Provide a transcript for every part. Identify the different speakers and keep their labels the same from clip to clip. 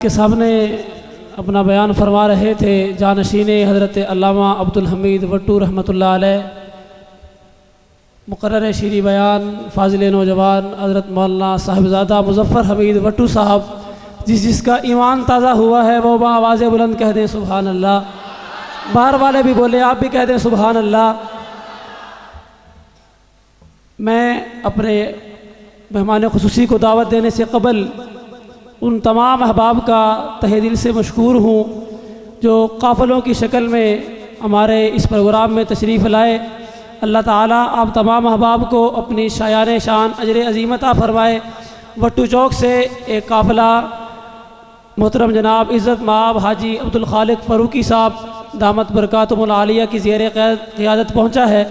Speaker 1: کے سامنے اپنا بیان فرما رہے تھے جانشین حضرت علامہ عبدالحمید وٹو رحمۃ اللہ علیہ، مقرر شیریں بیان فاضل نوجوان حضرت مولانا صاحبزادہ مظفر حمید وٹو صاحب، جس کا ایمان تازہ ہوا ہے وہ بآواز بلند کہہ دیں سبحان اللہ۔ باہر والے بھی بولے، آپ بھی کہہ دیں سبحان اللہ۔ میں اپنے مہمان خصوصی کو دعوت دینے سے قبل ان تمام احباب کا تہہ دل سے مشکور ہوں جو قافلوں کی شکل میں ہمارے اس پروگرام میں تشریف لائے۔ اللہ تعالیٰ آپ تمام احباب کو اپنی شایان شان اجر عظیم عطا فرمائے۔ وٹو چوک سے ایک قافلہ محترم جناب عزت مآب حاجی عبدالخالق فاروقی صاحب دامت برکاتہم العالیہ کی زیر قیادت پہنچا ہے،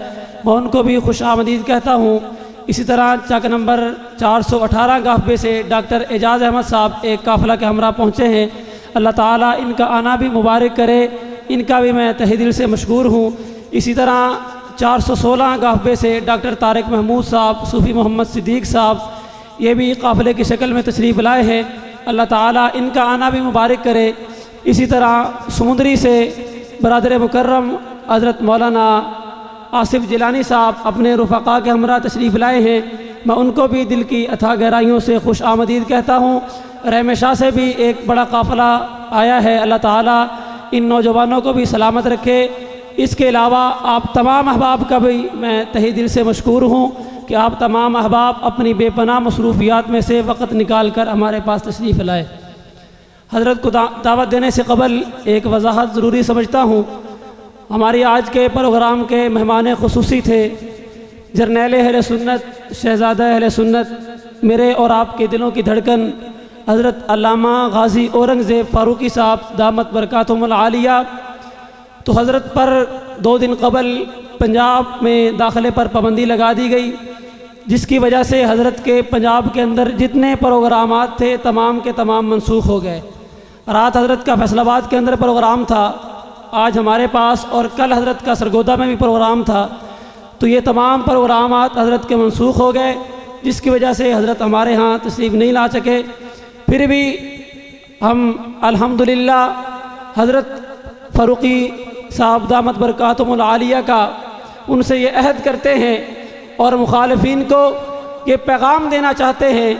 Speaker 1: میں ان کو بھی خوش آمدید کہتا ہوں۔ اسی طرح چک نمبر 418 گافبے سے ڈاکٹر اعجاز احمد صاحب ایک قافلہ کے ہمراہ پہنچے ہیں۔ اللہ تعالیٰ ان کا آنا بھی مبارک کرے، ان کا بھی میں تہہ دل سے مشکور ہوں۔ اسی طرح 416 گافبے سے ڈاکٹر طارق محمود صاحب، صوفی محمد صدیق صاحب، یہ بھی قافلے کی شکل میں تشریف لائے ہیں۔ اللہ تعالیٰ ان کا آنا بھی مبارک کرے۔ اسی طرح سمندری سے برادر مکرم حضرت مولانا آصف جیلانی صاحب اپنے رفقاء کے ہمراہ تشریف لائے ہیں، میں ان کو بھی دل کی اتھا گہرائیوں سے خوش آمدید کہتا ہوں۔ رحم شاہ سے بھی ایک بڑا قافلہ آیا ہے، اللہ تعالیٰ ان نوجوانوں کو بھی سلامت رکھے۔ اس کے علاوہ آپ تمام احباب کا بھی میں تہہ دل سے مشکور ہوں کہ آپ تمام احباب اپنی بے پناہ مصروفیات میں سے وقت نکال کر ہمارے پاس تشریف لائے۔ حضرت کو دعوت دینے سے قبل ایک وضاحت ضروری سمجھتا ہوں۔ ہماری آج کے پروگرام کے مہمان خصوصی تھے جرنیل اہل سنت، شہزادہ اہل سنت، میرے اور آپ کے دلوں کی دھڑکن حضرت علامہ غازی اورنگزیب فاروقی صاحب دامت برکاتہم العالیہ۔ تو حضرت پر 2 دن قبل پنجاب میں داخلے پر پابندی لگا دی گئی، جس کی وجہ سے حضرت کے پنجاب کے اندر جتنے پروگرامات تھے تمام کے تمام منسوخ ہو گئے۔ رات حضرت کا فیصل آباد کے اندر پروگرام تھا، آج ہمارے پاس، اور کل حضرت کا سرگودا میں بھی پروگرام تھا، تو یہ تمام پروگرامات حضرت کے منسوخ ہو گئے، جس کی وجہ سے حضرت ہمارے ہاں تشریف نہیں لا سکے۔ پھر بھی ہم الحمدللہ حضرت فاروقی صاحب دامت برکاتہم العالیہ کا ان سے یہ عہد کرتے ہیں اور مخالفین کو یہ پیغام دینا چاہتے ہیں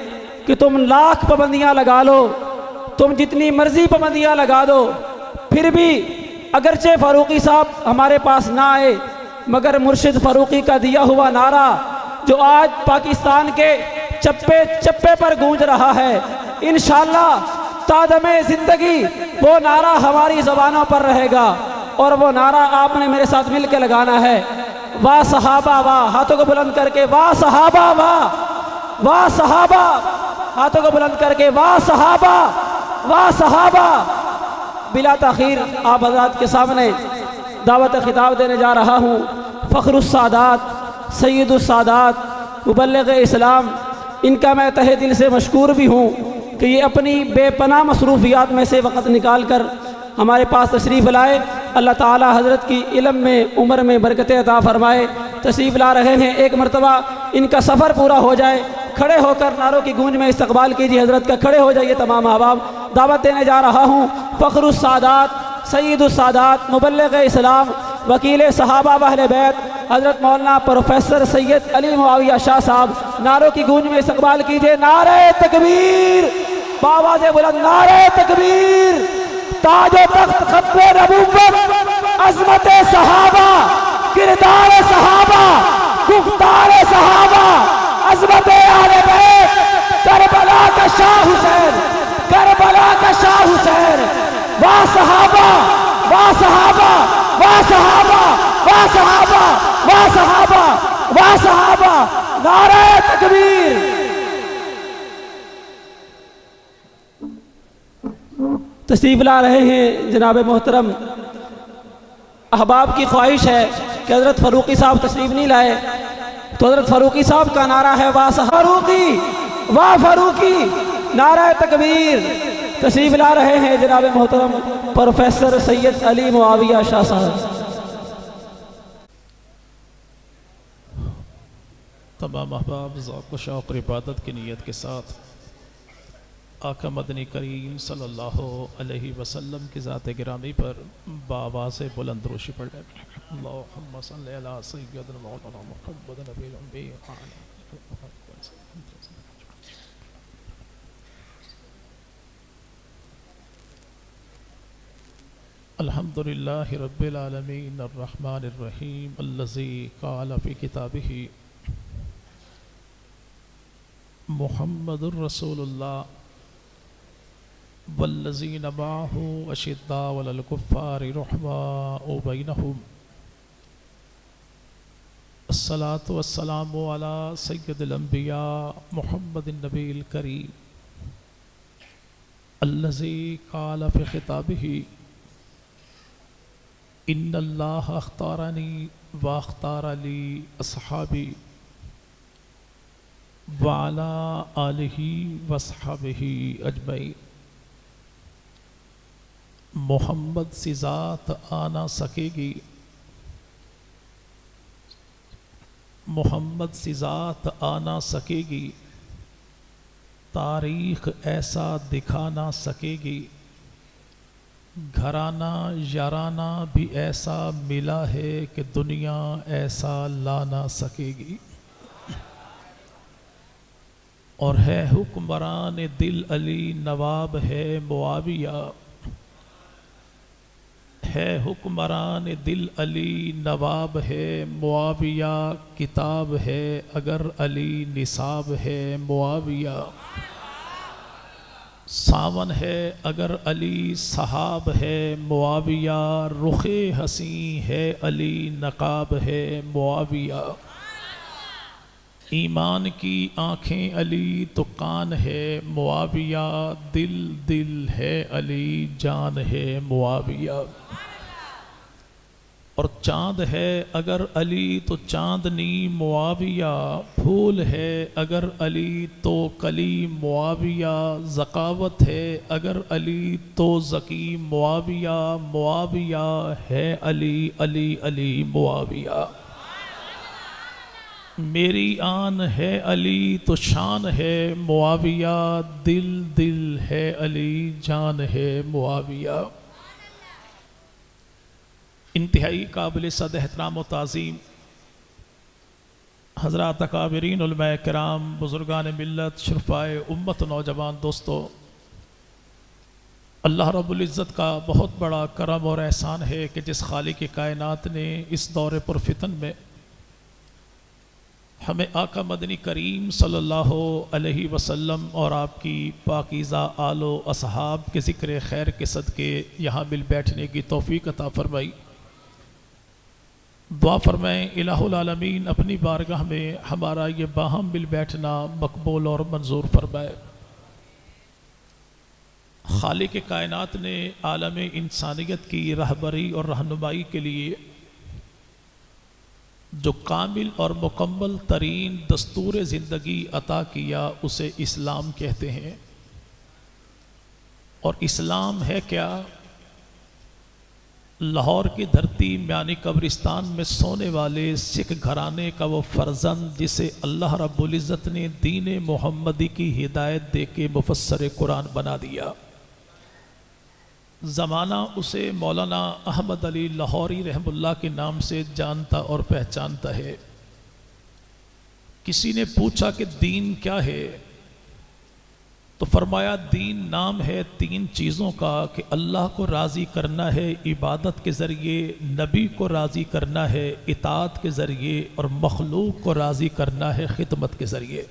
Speaker 1: کہ تم لاکھ پابندیاں لگا لو، تم جتنی مرضی پابندیاں لگا دو، پھر بھی اگرچہ فاروقی صاحب ہمارے پاس نہ آئے، مگر مرشد فاروقی کا دیا ہوا نعرہ جو آج پاکستان کے چپے چپے پر گونج رہا ہے، انشاءاللہ تا دم زندگی وہ نعرہ ہماری زبانوں پر رہے گا، اور وہ نعرہ آپ نے میرے ساتھ مل کے لگانا ہے۔ واہ صحابہ واہ، ہاتھوں کو بلند کر کے واہ صحابہ واہ، واہ صحابہ، ہاتھوں کو بلند کر کے واہ صحابہ، واہ صحابہ۔ بلا تاخیر آپ حضرات کے سامنے دعوت خطاب دینے جا رہا ہوں۔ فخر السادات، سید السادات، مبلغ اسلام، ان کا میں تہہ دل سے مشکور بھی ہوں کہ یہ اپنی بے پناہ مصروفیات میں سے وقت نکال کر ہمارے پاس تشریف لائے۔ اللہ تعالی حضرت کی علم میں، عمر میں برکت عطا فرمائے۔ تشریف لا رہے ہیں، ایک مرتبہ ان کا سفر پورا ہو جائے، کھڑے ہو کر نعروں کی گونج میں استقبال کیجیے حضرت کا، کھڑے ہو جائیے تمام احباب۔ دعوت دینے جا رہا ہوں فخر السادات، سید السادات، مبلغ اسلام، وکیل صحابہ و اہل بیت حضرت مولانا پروفیسر سید علی معاویہ شاہ صاحب، نعروں کی گونج میں استقبال کیجیے۔ نعرہ تکبیر، بآواز بلند نعرہ تکبیر۔ تاج و تخت ختم نبوت، عظمت صحابہ، کردار صحابہ، گفتار صحابہ، عظمت اہل بیت، کربلا کا شاہ حسین، کربلا کا شاہ حسین۔ واہ صحابہ، واہ صحابہ، واہ صحابہ، واہ صحابہ، واہ صحابہ، واہ صحابہ، نعرہ تکبیر۔ تشریف لا رہے ہیں جناب محترم، احباب کی خواہش ہے کہ حضرت فاروقی صاحب تشریف نہیں لائے، تو حضرت فاروقی صاحب کا نعرہ ہے واہ فاروقی، واہ فاروقی، نعرہ تکبیر۔ تشریف لا رہے ہیں جناب محترم پروفیسر سید علی معاویہ شاہ صاحب۔
Speaker 2: تمام احباب ذوق و شوق اور عبادت کی نیت کے ساتھ آقا مدنی کریم صلی اللہ علیہ وسلم کی ذات گرامی پر بآواز بلند روشی پڑھ لیں۔ اللہم صلی علی سیدنا مولانا محمد نبی الانبیاء الحمد للہ رب العالمین الرحمن الرحیم الذی قال فی کتابہ محمد الرسول اللہ والذین معہ اشداء علی الکفار رحماء بینہم الصلاة والسلام علی سید الانبیاء محمد النبی الکریم الذی قال فی خطابہ ان اللہ اختارنی واختار لی اصحابی وعلی آلہ واصحابہ اجمعین۔ محمد سی ذات آنا سکے گی، محمد سی ذات آنا سکے گی، تاریخ ایسا دکھا نہ سکے گی، گھرانہ یارانہ بھی ایسا ملا ہے کہ دنیا ایسا لا نہ سکے گی، اور ہے حکمران دل علی نواب ہے معاویہ، ہے حکمران دل علی نواب ہے معاویہ، کتاب ہے اگر علی نصاب ہے معاویہ، ساون ہے اگر علی صحاب ہے معاویہ، رخ حسین ہے علی نقاب ہے معاویہ، ایمان کی آنکھیں علی تو کان ہے معاویہ، دل دل ہے علی جان ہے معاویہ، اور چاند ہے اگر علی تو چاندنی معاویہ، پھول ہے اگر علی تو کلی معاویہ، ذکاوت ہے اگر علی تو ذکی معاویہ، معاویہ ہے علی علی علی معاویہ، میری آن ہے علی تو شان ہے معاویہ، دل دل ہے علی جان ہے معاویہ۔ انتہائی قابل صد احترام و تعظیم حضرات اکابرین علماء کرام، بزرگان ملت، شرفائے امت، نوجوان دوستو، اللہ رب العزت کا بہت بڑا کرم اور احسان ہے کہ جس خالق کائنات نے اس دور پر فتن میں ہمیں آقا مدنی کریم صلی اللہ علیہ وسلم اور آپ کی پاکیزہ آل و اصحاب کے ذکر خیر کے صدقے یہاں مل بیٹھنے کی توفیق عطا فرمائی۔ دعا فرمائیں الہ العالمین اپنی بارگاہ میں ہمارا یہ باہم مل بیٹھنا مقبول اور منظور فرمائے۔ خالق کائنات نے عالم انسانیت کی رہبری اور رہنمائی کے لیے جو کامل اور مکمل ترین دستور زندگی عطا کیا اسے اسلام کہتے ہیں، اور اسلام ہے کیا؟ لاہور کی دھرتی میانی قبرستان میں سونے والے سکھ گھرانے کا وہ فرزند جسے اللہ رب العزت نے دین محمدی کی ہدایت دے کے مفسر قرآن بنا دیا۔ زمانہ اسے مولانا احمد علی لاہوری رحم اللہ کے نام سے جانتا اور پہچانتا ہے۔ کسی نے پوچھا کہ دین کیا ہے؟ تو فرمایا دین نام ہے تین چیزوں کا کہ اللہ کو راضی کرنا ہے عبادت کے ذریعے، نبی کو راضی کرنا ہے اطاعت کے ذریعے، اور مخلوق کو راضی کرنا ہے خدمت کے ذریعے۔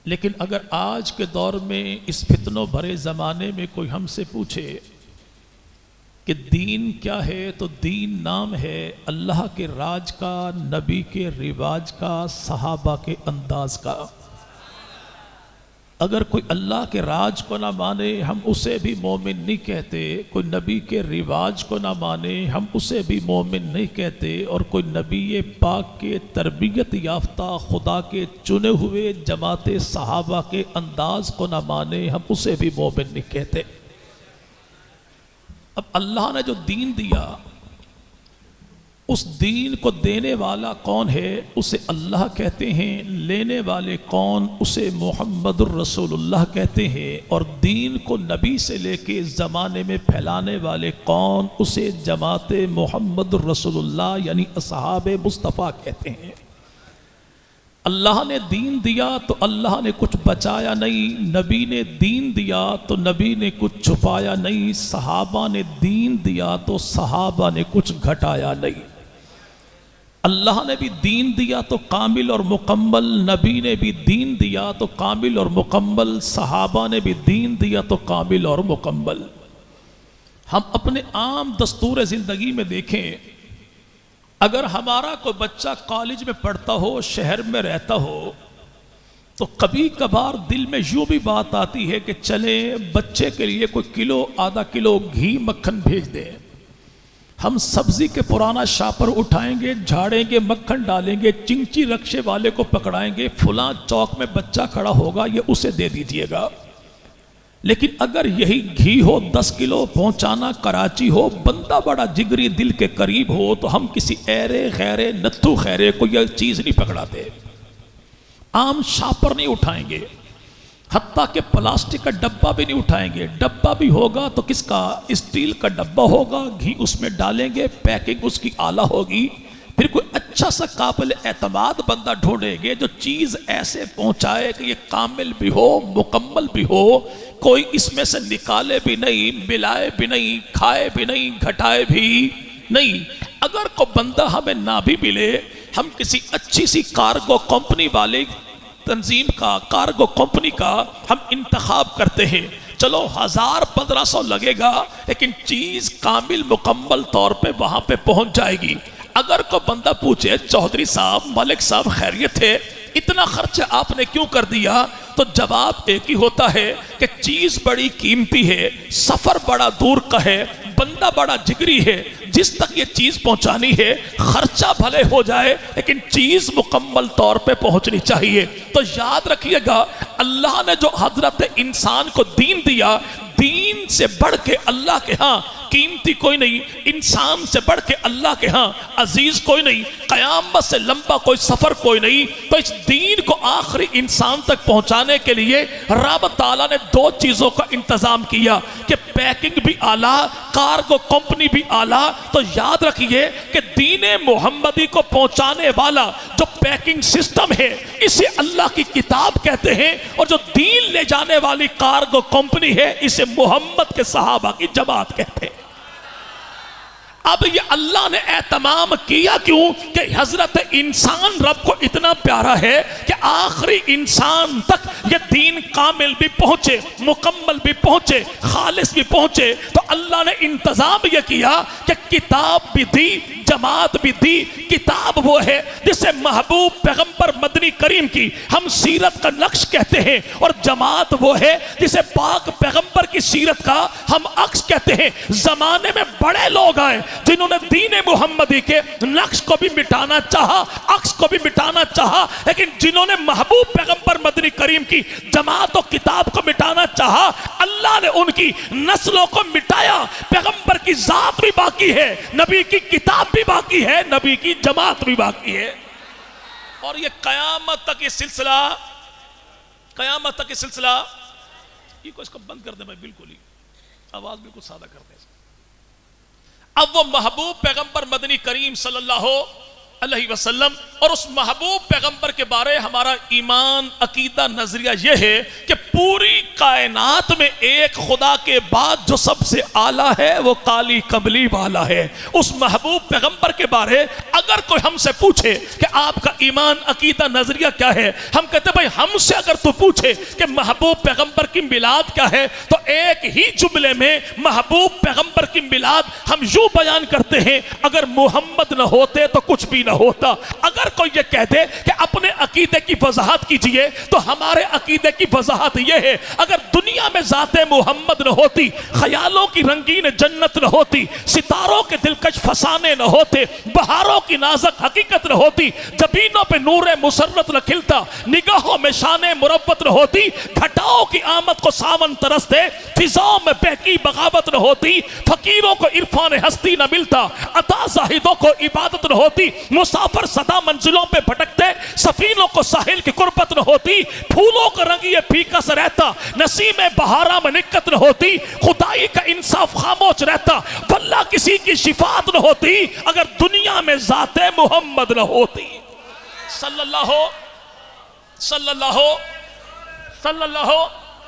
Speaker 2: لیکن اگر آج کے دور میں اس فتنوں بھرے زمانے میں کوئی ہم سے پوچھے کہ دین کیا ہے، تو دین نام ہے اللہ کے راج کا، نبی کے رواج کا، صحابہ کے انداز کا۔ اگر کوئی اللہ کے راج کو نہ مانے ہم اسے بھی مومن نہیں کہتے، کوئی نبی کے رواج کو نہ مانے ہم اسے بھی مومن نہیں کہتے، اور کوئی نبی پاک کے تربیت یافتہ خدا کے چنے ہوئے جماعت صحابہ کے انداز کو نہ مانے ہم اسے بھی مومن نہیں کہتے۔ اب اللہ نے جو دین دیا اس دین کو دینے والا کون ہے؟ اسے اللہ کہتے ہیں. لینے والے کون؟ اسے محمد الرسول اللہ کہتے ہیں. اور دین کو نبی سے لے کے زمانے میں پھیلانے والے کون؟ اسے جماعت محمد الرسول اللہ یعنی اصحاب مصطفیٰ کہتے ہیں. اللہ نے دین دیا تو اللہ نے کچھ بچایا نہیں، نبی نے دین دیا تو نبی نے کچھ چھپایا نہیں، صحابہ نے دین دیا تو صحابہ نے کچھ گھٹایا نہیں. اللہ نے بھی دین دیا تو کامل اور مکمل، نبی نے بھی دین دیا تو کامل اور مکمل، صحابہ نے بھی دین دیا تو کامل اور مکمل. ہم اپنے عام دستور زندگی میں دیکھیں، اگر ہمارا کوئی بچہ کالج میں پڑھتا ہو، شہر میں رہتا ہو، تو کبھی کبھار دل میں یوں بھی بات آتی ہے کہ چلیں بچے کے لیے کوئی کلو آدھا کلو گھی مکھن بھیج دیں. ہم سبزی کے پرانا شاپر اٹھائیں گے، جھاڑیں گے، مکھن ڈالیں گے، چنچی رکشے والے کو پکڑائیں گے، فلاں چوک میں بچہ کھڑا ہوگا، یہ اسے دے دیجئے گا. لیکن اگر یہی گھی ہو 10 کلو پہنچانا کراچی ہو، بندہ بڑا جگری دل کے قریب ہو، تو ہم کسی ایرے خیرے نتھو خیرے کو یہ چیز نہیں پکڑاتے، عام شاپر نہیں اٹھائیں گے، حتیٰ کہ پلاسٹک کا ڈبہ بھی نہیں اٹھائیں گے. ڈبہ بھی ہوگا تو کس کا؟ اسٹیل کا ڈبہ ہوگا، گھی اس میں ڈالیں گے، پیکنگ اس کی اعلیٰ ہوگی. پھر کوئی اچھا سا قابل اعتماد بندہ ڈھونڈیں گے جو چیز ایسے پہنچائے کہ یہ کامل بھی ہو، مکمل بھی ہو، کوئی اس میں سے نکالے بھی نہیں، ملائے بھی نہیں، کھائے بھی نہیں، گھٹائے بھی نہیں. اگر کوئی بندہ ہمیں نہ بھی ملے، ہم کسی اچھی سی کارگو کمپنی والے تنظیم کا، کارگو کمپنی کا ہم انتخاب کرتے ہیں. چلو 1000-1500 لگے گا، لیکن چیز کامل مکمل طور پہ وہاں پہ پہنچ جائے گی. اگر کوئی بندہ پوچھے چودھری صاحب، ملک صاحب خیریت ہے، اتنا خرچہ آپ نے کیوں کر دیا؟ تو جواب ایک ہی ہوتا ہے کہ چیز بڑی قیمتی ہے، سفر بڑا دور کا ہے، بندہ بڑا جگری ہے، جس تک یہ چیز پہنچانی ہے خرچہ بھلے ہو جائے لیکن چیز مکمل طور پہ پہنچنی چاہیے. تو یاد رکھیے گا، اللہ نے جو حضرت انسان کو دین دیا، دین سے بڑھ کے اللہ کے ہاں قیمتی کوئی نہیں، انسان سے بڑھ کے اللہ کے ہاں عزیز کوئی نہیں، قیامت سے لمبا کوئی سفر کوئی نہیں. تو اس دین کو آخری انسان تک پہنچانے کے لیے رب تعالیٰ نے 2 چیزوں کا انتظام کیا کہ پیکنگ بھی اعلیٰ، کارگو کمپنی بھی اعلیٰ. تو یاد رکھیے کہ دین محمدی کو پہنچانے والا جو پیکنگ سسٹم ہے اسے اللہ کی کتاب کہتے ہیں، اور جو دین لے جانے والی کارگو کمپنی ہے اسے محمد کے صحابہ کی جماعت کہتے ہیں. اب یہ اللہ نے اہتمام کیا کیوں کہ حضرت انسان رب کو اتنا پیارا ہے کہ آخری انسان تک یہ دین کامل بھی پہنچے، مکمل بھی پہنچے، خالص بھی پہنچے. تو اللہ نے انتظام یہ کیا کہ کتاب بھی دی، جماعت بھی دی. کتاب وہ ہے جسے محبوب پیغمبر مدنی کریم کی ہم سیرت کا نقش کہتے ہیں، اور جماعت وہ ہے جسے پاک پیغمبر کی سیرت کا ہم عکس کہتے ہیں. زمانے میں بڑے لوگ آئے جنہوں نے دین محمدی کے نقش کو بھی مٹانا چاہا، عکس کو بھی مٹانا چاہا، لیکن جنہوں نے محبوب پیغمبر مدنی کریم کی جماعت و کتاب کو مٹانا چاہا، اللہ نے ان کی نسلوں کو مٹایا. پیغمبر کی ذات بھی باقی ہے، نبی کی کتاب بھی باقی ہے، نبی کی جماعت بھی باقی ہے. اور یہ قیامت تک یہ سلسلہ، قیامت تک یہ سلسلہ، یہ کو اس کو بند کر دیں بھائی، بالکل ہی آواز بالکل سادہ کر دیں. اب وہ محبوب پیغمبر مدنی کریم صلی اللہ علیہ وسلم اور اس محبوب پیغمبر کے بارے ہمارا ایمان، عقیدہ، نظریہ یہ ہے کہ پوری کائنات میں ایک خدا کے بعد جو سب سے اعلیٰ ہے وہ کالی کملی والا ہے. اس محبوب پیغمبر کے بارے اگر کوئی ہم سے پوچھے کہ آپ کا ایمان، عقیدہ، نظریہ کیا ہے، ہم کہتے ہیں بھائی ہم سے اگر تو پوچھے کہ محبوب پیغمبر کی میلاد کیا ہے، تو ایک ہی جملے میں محبوب پیغمبر کی میلاد ہم یوں بیان کرتے ہیں، اگر محمد نہ ہوتے تو کچھ بھی نہ نہ ہوتا۔ اگر کوئی یہ کہہ دے کہ اپنے عقیدے کی وضاحت کیجئے تو ہمارے عقیدے کی وضاحت یہ ہے، اگر دنیا میں ذات محمد نہ ہوتی، خیالوں کی رنگین جنت نہ ہوتی، ستاروں کے دلکش فسانے نہ ہوتے، بہاروں کی نازک حقیقت نہ ہوتی، جبینوں پہ نور مسرت نہ کھلتا، نگاہوں میں شان مروت نہ ہوتی، گھٹاؤں کی آمد کو ساون ترستے، فضاؤں میں بہکی بغاوت نہ ہوتی، فقیروں کو عرفان ہستی نہ ملتا، عطا زاہدوں کو عبادت نہ ہوتی، مسافر صدا منزلوں پہ بھٹکتے، سفینوں کو ساحل کی قربت نہ ہوتی، پھولوں کا رنگ یہ پھیکا سا رہتا، نسیم بہارا میں نکت نہ ہوتی، خدائی کا انصاف خاموش رہتا، واللہ کسی کی شفاعت نہ ہوتی اگر دنیا میں ذات محمد نہ ہوتی صلی اللہ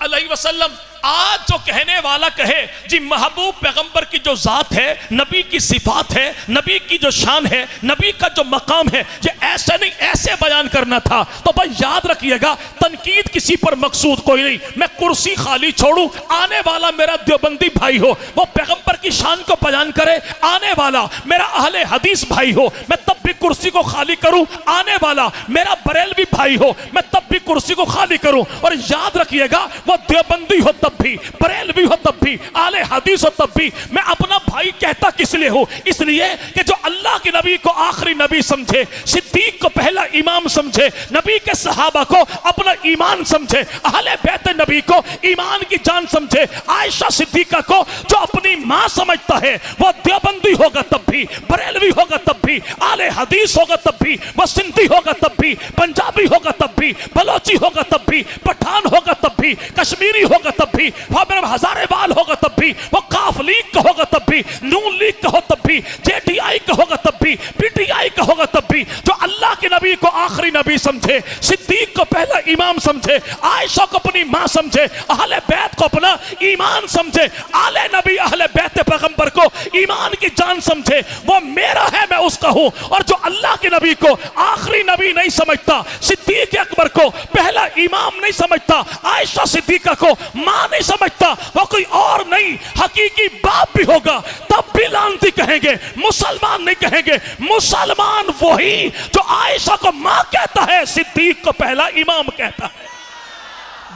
Speaker 2: علیہ وسلم۔ آج جو کہنے والا کہے جی محبوب پیغمبر کی جو ذات ہے، نبی کی صفات ہے، نبی کی جو شان ہے، نبی کا جو مقام ہے، یہ ایسے نہیں ایسے بیان کرنا تھا، تو بھائی یاد رکھیے گا تنقید کسی پر مقصود کوئی نہیں۔ میں کرسی خالی چھوڑوں، آنے والا میرا دیوبندی بھائی ہو وہ پیغمبر کی شان کو بیان کرے، آنے والا میرا اہل حدیث بھائی ہو میں تب بھی کرسی کو خالی کروں، آنے والا میرا بریلوی بھائی ہو میں تب بھی کرسی کو خالی کروں۔ اور یاد رکھیے گا وہ دیوبندی ہو تب بھی، بریلوی ہو تب بھی، اہل حدیث ہو تب بھی، میں اپنا بھائی کہتا کس لیے ہوں؟ اس لیے کہ جو اللہ کے نبی کو آخری نبی سمجھے، صدیق کو پہلا امام سمجھے، نبی کے صحابہ کو اپنا ایمان سمجھے، اہل بیت نبی کو ایمان کی جان سمجھے، عائشہ صدیقہ کو جو اپنی ماں سمجھتا ہے، وہ دیوبندی ہوگا تب بھی، بریلوی ہوگا تب بھی، اہل حدیث ہوگا تب بھی، وہ سندھی ہوگا تب بھی، پنجابی ہوگا تب بھی، بلوچی ہوگا تب بھی، پٹھان ہوگا تب بھی، کشمیری ہوگا تب بھی، وہ ہزارے بال ہوگا تب بھی، وہ کاف لیگ کا ہوگا تب بھی، نون لیگ کا ہو تب بھی، جے ڈی آئی کا ہوگا تب بھی، پی ٹی آئی کا ہوگا تب بھی، جو اللہ کے نبی کو آخری نبی سمجھے، صدیق کو پہلا امام سمجھے، عائشہ کو اپنی ماں سمجھے، اہل بیت کو اپنا ایمان سمجھے، آل نبی اہل بیت پیغمبر کو ایمان کی جان سمجھے، وہ میرا ہے میں اس کا ہوں۔ اور جو اللہ کے نبی کو آخری نبی نہیں سمجھتا، صدیق اکبر کو پہلا امام نہیں سمجھتا، عائشہ صدیقہ کو ماں نہیں سمجھتا، وہ کوئی اور نہیں حقیقی باپ بھی ہوگا تب بھی لعنتی کہیں گے، مسلمان نہیں کہیں گے۔ مسلمان وہی جو عائشہ کو ماں کہتا ہے، صدیق کو پہلا امام کہتا ہے،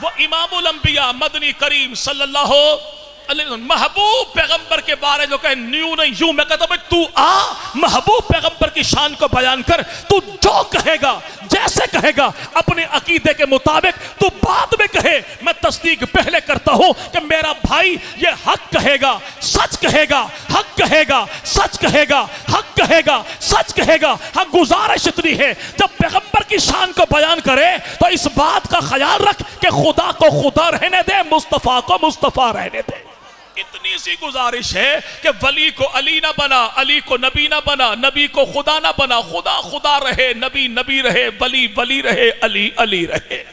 Speaker 2: وہ امام الانبیاء مدنی کریم صلی اللہ علیہ وسلم۔ محبوب پیغمبر کے بارے جو کہے نیوں نہیں یوں، میں کہتا ہوں تو آ محبوب پیغمبر کی شان کو بیان کر، تو جو کہے گا جیسے کہے گا اپنے عقیدے کے مطابق، تو بعد میں کہے میں تصدیق پہلے کرتا ہوں کہ میرا بھائی یہ حق کہے گا، سچ کہے گا، حق کہے گا، سچ کہے گا، حق کہے گا، سچ کہے گا۔ ہاں گزارش اتنی ہے جب پیغمبر کی شان کو بیان کرے تو اس بات کا خیال رکھ کہ خدا کو خدا رہنے دے، مصطفیٰ کو مصطفیٰ رہنے دے۔ اتنی سی گزارش ہے کہ ولی کو علی نہ بنا، علی کو نبی نہ بنا، نبی کو خدا نہ بنا، خدا خدا رہے، نبی نبی رہے، ولی ولی رہے، علی علی رہے۔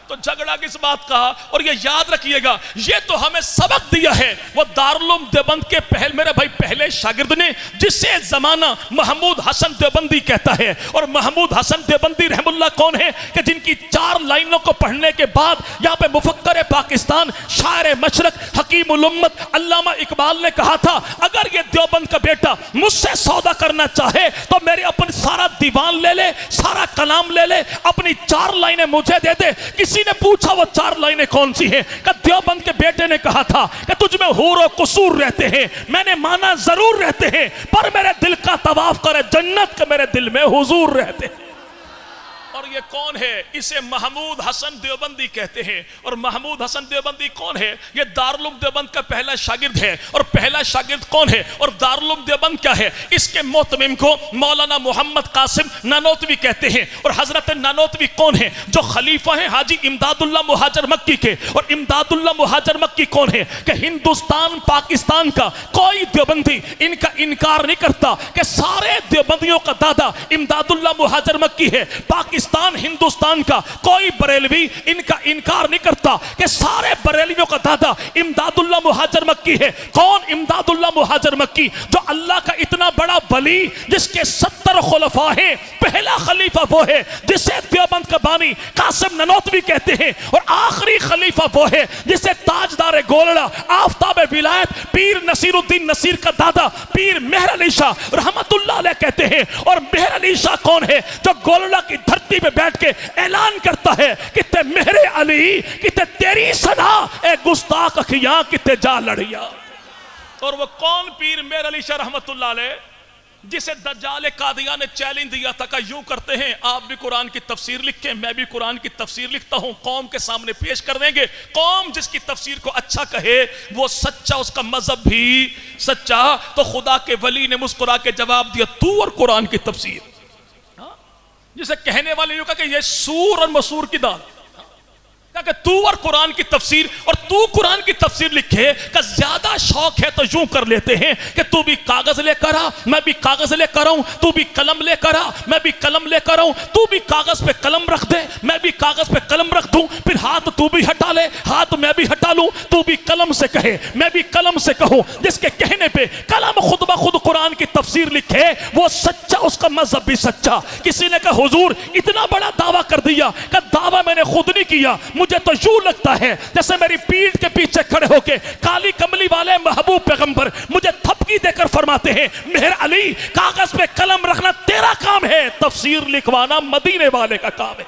Speaker 2: تو جھگڑا کس بات کا؟ اور یہ یاد رکھیے گا یہ تو ہمیں سبق دیا ہے وہ دارالعلوم دیوبند کے میرے بھائی پہلے شاگرد نے، جس سے زمانہ محمود حسن دیوبندی کہتا ہے۔ اور محمود حسن دیوبندی رحم اللہ کون ہے کہ جن کی 4 لائنوں کو پڑھنے کے بعد یہاں پہ مفکر پاکستان، شاعر مشرق، حکیم الامت علامہ اقبال نے کہا تھا اگر یہ دیوبند کا بیٹا مجھ سے سودا کرنا چاہے تو میرے اپنے سارا دیوان لے لے، سارا کلام لے لے، اپنی 4 لائنیں مجھے دے دے۔ کسی نے پوچھا وہ 4 لائنیں کون سی ہیں؟ کہ دیوبند کے بیٹے نے کہا تھا کہ تجھ میں حور و قصور رہتے ہیں، میں نے مانا ضرور رہتے ہیں، پر میرے دل کا طواف کرے جنت کے میرے دل میں حضور رہتے ہیں۔ اور یہ کون ہے؟ اسے محمود حسن دیوبندی کہتے ہیں۔ اور محمود حسن دیوبندی کون ہے؟ یہ دارالعلوم دیوبند کا پہلا شاگرد ہے۔ اور پہلا شاگرد کون ہے؟ اور دارالعلوم دیوبند کیا ہے؟ اس کے محتمم کو مولانا محمد قاسم نانوتوی کہتے ہیں۔ اور حضرت نانوتوی کون ہے؟ جو خلیفہ ہیں حاجی امداد اللہ مہاجر مکی کے۔ اور امداد اللہ مہاجر مکی کون ہے؟ کہ ہندوستان پاکستان کا کوئی دیوبندی ان کا انکار نہیں کرتا کہ سارے دیوبندیوں کا دادا امداد اللہ مہاجر مکی ہے۔ پاکستان قرآن ہندوستان کا کوئی بریلوی ان کا انکار نہیں کرتا کہ سارے بریلویوں کا دادا امداد اللہ مہاجر مکی ہے۔ کون امداد اللہ مہاجر مکی؟ جو اللہ کا اتنا بڑا ولی جس کے 70 خلفاء ہیں، پہلا خلیفہ وہ ہے جسے دیوبند کا بانی قاسم ننوتوی کہتے ہیں، اور آخری خلیفہ وہ ہے جسے تاجدار گولڑا آفتاب ولایت پیر نصیر الدین نصیر کا دادا پیر مہر علی شاہ رحمت اللہ علیہ کہتے ہیں۔ اور مہر علی شاہ کون ہے؟ جو گولڑا کی دھرتی پہ بیٹھ کے اعلان کرتا ہے کہ تے مہر علی کہ تے تیری سنا اے گستاخ اکھیاں کہ تے جا لڑیا۔ اور وہ کون پیر مہر علی شاہ رحمت اللہ علیہ جسے دجال قادیہ نے چیلنج دیا تھا کہ یوں کرتے ہیں آپ بھی قرآن کی تفسیر لکھیں، میں بھی قرآن کی تفسیر لکھتا ہوں، قوم کے سامنے پیش کر دیں گے، قوم جس کی تفسیر کو اچھا کہے وہ سچا، اس کا مذہب بھی سچا۔ تو خدا کے ولی نے مسکرا کے جواب دیا تو اور قرآن کی تفسیر، جسے کہنے والے یوں کہا کہ یہ سور اور مسور کی دال، کہ تو اور قرآن کی تفسیر، اور تو قرآن کی تفسیر لکھے کہ زیادہ شوق ہے تو یوں کر لیتے ہیں کہ تو بھی کاغذ لے کر آ، میں بھی کاغذ لے کر آؤں، تو بھی قلم لے کر آ، میں بھی قلم لے کر آؤں، تو بھی کاغذ پہ قلم رکھ دے، میں بھی کاغذ پہ قلم رکھ دوں، پھر ہاتھ تو بھی ہٹا لے، ہاتھ میں بھی ہٹا لوں، تو بھی قلم سے کہے میں بھی قلم سے کہوں، جس کے کہنے پہ قلم خود بخود قرآن کی تفسیر لکھے وہ سچا، اس کا مذہب بھی سچا۔ کسی نے کہا حضور اتنا بڑا دعویٰ کر دیا، کہ دعویٰ میں نے خود نہیں کیا، مجھے تو یوں لگتا ہے جیسے میری پیٹھ کے پیچھے کھڑے ہو کے کالی کملی والے محبوب پیغمبر مجھے تھپکی دے کر فرماتے ہیں مہر علی کاغذ پہ قلم رکھنا تیرا کام ہے، تفسیر لکھوانا مدینے والے کا کام ہے۔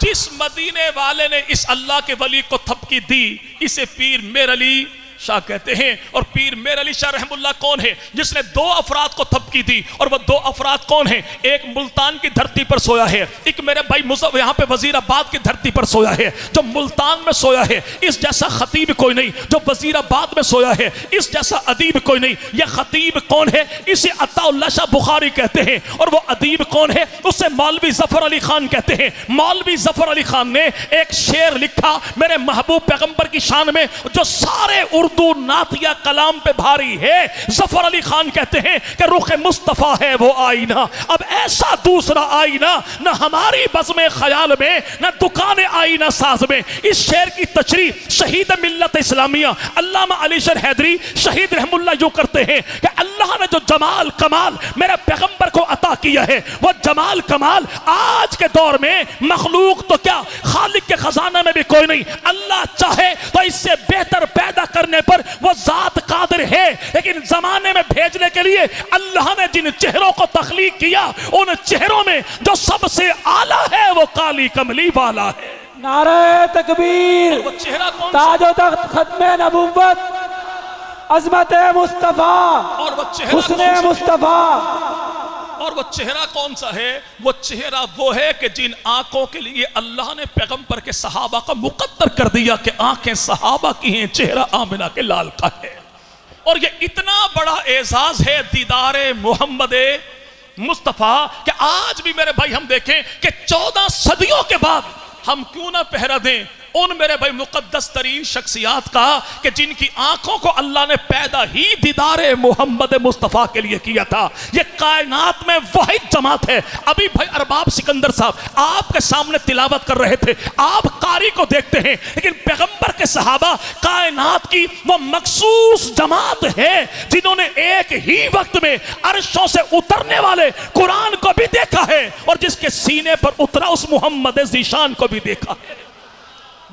Speaker 2: جس مدینے والے نے اس اللہ کے ولی کو تھپکی دی اسے پیر مہر علی شاہ کہتے ہیں۔ اور پیر مہر علی شاہ رحم اللہ کون ہے؟ جس نے 2 افراد کو تھپکی دی، اور وہ 2 افراد کون ہیں؟ ایک ملتان کی دھرتی پر سویا ہے، ایک میرے بھائی یہاں پہ وزیر آباد کی دھرتی پر سویا ہے۔ جو ملتان میں سویا ہے اس جیسا خطیب کوئی نہیں، جو وزیر آباد میں سویا ہے اس جیسا ادیب کوئی نہیں۔ یہ خطیب کون ہے؟ اسے عطا اللہ شاہ بخاری کہتے ہیں، اور وہ ادیب کون ہے؟ اسے مولوی ظفر علی خان کہتے ہیں۔ مولوی ظفر علی خان نے ایک شعر لکھا میرے محبوب پیغمبر کی شان میں جو سارے اردو نعتیہ کلام پہ بھاری ہے۔ ظفر علی خان کہتے ہیں کہ رخ مصطفیٰ ہے وہ آئینہ، اب ایسا دوسرا آئینہ نہ ہماری بزم خیال میں نہ دکان آئینہ ساز میں۔ اس شعر کی تشریح شہید ملت اسلامیہ علامہ علی شیر حیدری شہید رحم اللہ یوں کرتے ہیں کہ اللہ نے جو جمال کمال میرے پیغمبر کو عطا کیا ہے وہ جمال کمال آج کے دور میں مخلوق تو کیا خالق کے خزانہ میں بھی کوئی نہیں، اللہ چاہے تو اس سے بہتر پیدا کرنے پر وہ ذات قادر ہے، لیکن زمانے میں بھیجنے کے لیے اللہ نے جن چہروں کو تخلیق کیا ان چہروں میں جو سب سے اعلیٰ ہے وہ کالی کملی والا ہے۔
Speaker 1: نعرہ تکبیر،
Speaker 2: وہ چہرہ کون سا؟
Speaker 1: تاج و تخت ختم نبوت، عظمت مصطفیٰ،
Speaker 2: اور وہ چہرہ
Speaker 1: حسن
Speaker 2: کون سا؟
Speaker 1: مصطفیٰ۔
Speaker 2: اور وہ چہرہ کون سا ہے؟ وہ چہرہ وہ ہے کہ جن آنکھوں کے لیے اللہ نے پیغمبر کے صحابہ کا مقدر کر دیا کہ آنکھیں صحابہ کی ہیں، چہرہ آمنہ کے لال کا ہے۔ اور یہ اتنا بڑا اعزاز ہے دیدار محمد مصطفیٰ کہ آج بھی میرے بھائی ہم دیکھیں کہ 14 صدیوں کے بعد ہم کیوں نہ پہرا دیں ان میرے بھائی مقدس ترین شخصیات کا کہ جن کی آنکھوں کو اللہ نے پیدا ہی دیدار محمد مصطفیٰ کے لیے کیا تھا۔ یہ کائنات میں واحد جماعت ہے۔ ابھی بھائی ارباب سکندر صاحب آپ کے سامنے تلاوت کر رہے تھے، آپ قاری کو دیکھتے ہیں، لیکن پیغمبر کے صحابہ کائنات کی وہ مخصوص جماعت ہے جنہوں نے ایک ہی وقت میں عرشوں سے اترنے والے قرآن کو بھی دیکھا ہے اور جس کے سینے پر اترا اس محمد ذیشان کو بھی دیکھا ہے،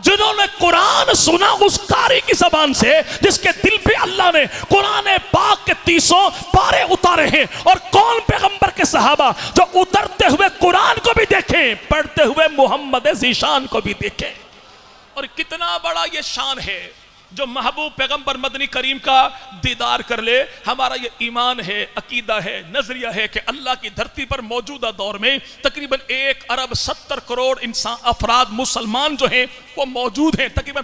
Speaker 2: جنہوں نے قرآن سنا اس قاری کی زبان سے جس کے دل پہ اللہ نے قرآن پاک کے 30 پارے اتارے ہیں۔ اور کون پیغمبر کے صحابہ جو اترتے ہوئے قرآن کو بھی دیکھیں، پڑھتے ہوئے محمد ذیشان کو بھی دیکھیں۔ اور کتنا بڑا یہ شان ہے جو محبوب پیغمبر مدنی کریم کا دیدار کر لے۔ ہمارا یہ ایمان ہے، عقیدہ ہے، نظریہ ہے کہ اللہ کی دھرتی پر موجودہ دور میں تقریباً 1 ارب 70 کروڑ افراد مسلمان جو ہیں وہ موجود ہیں، تقریباً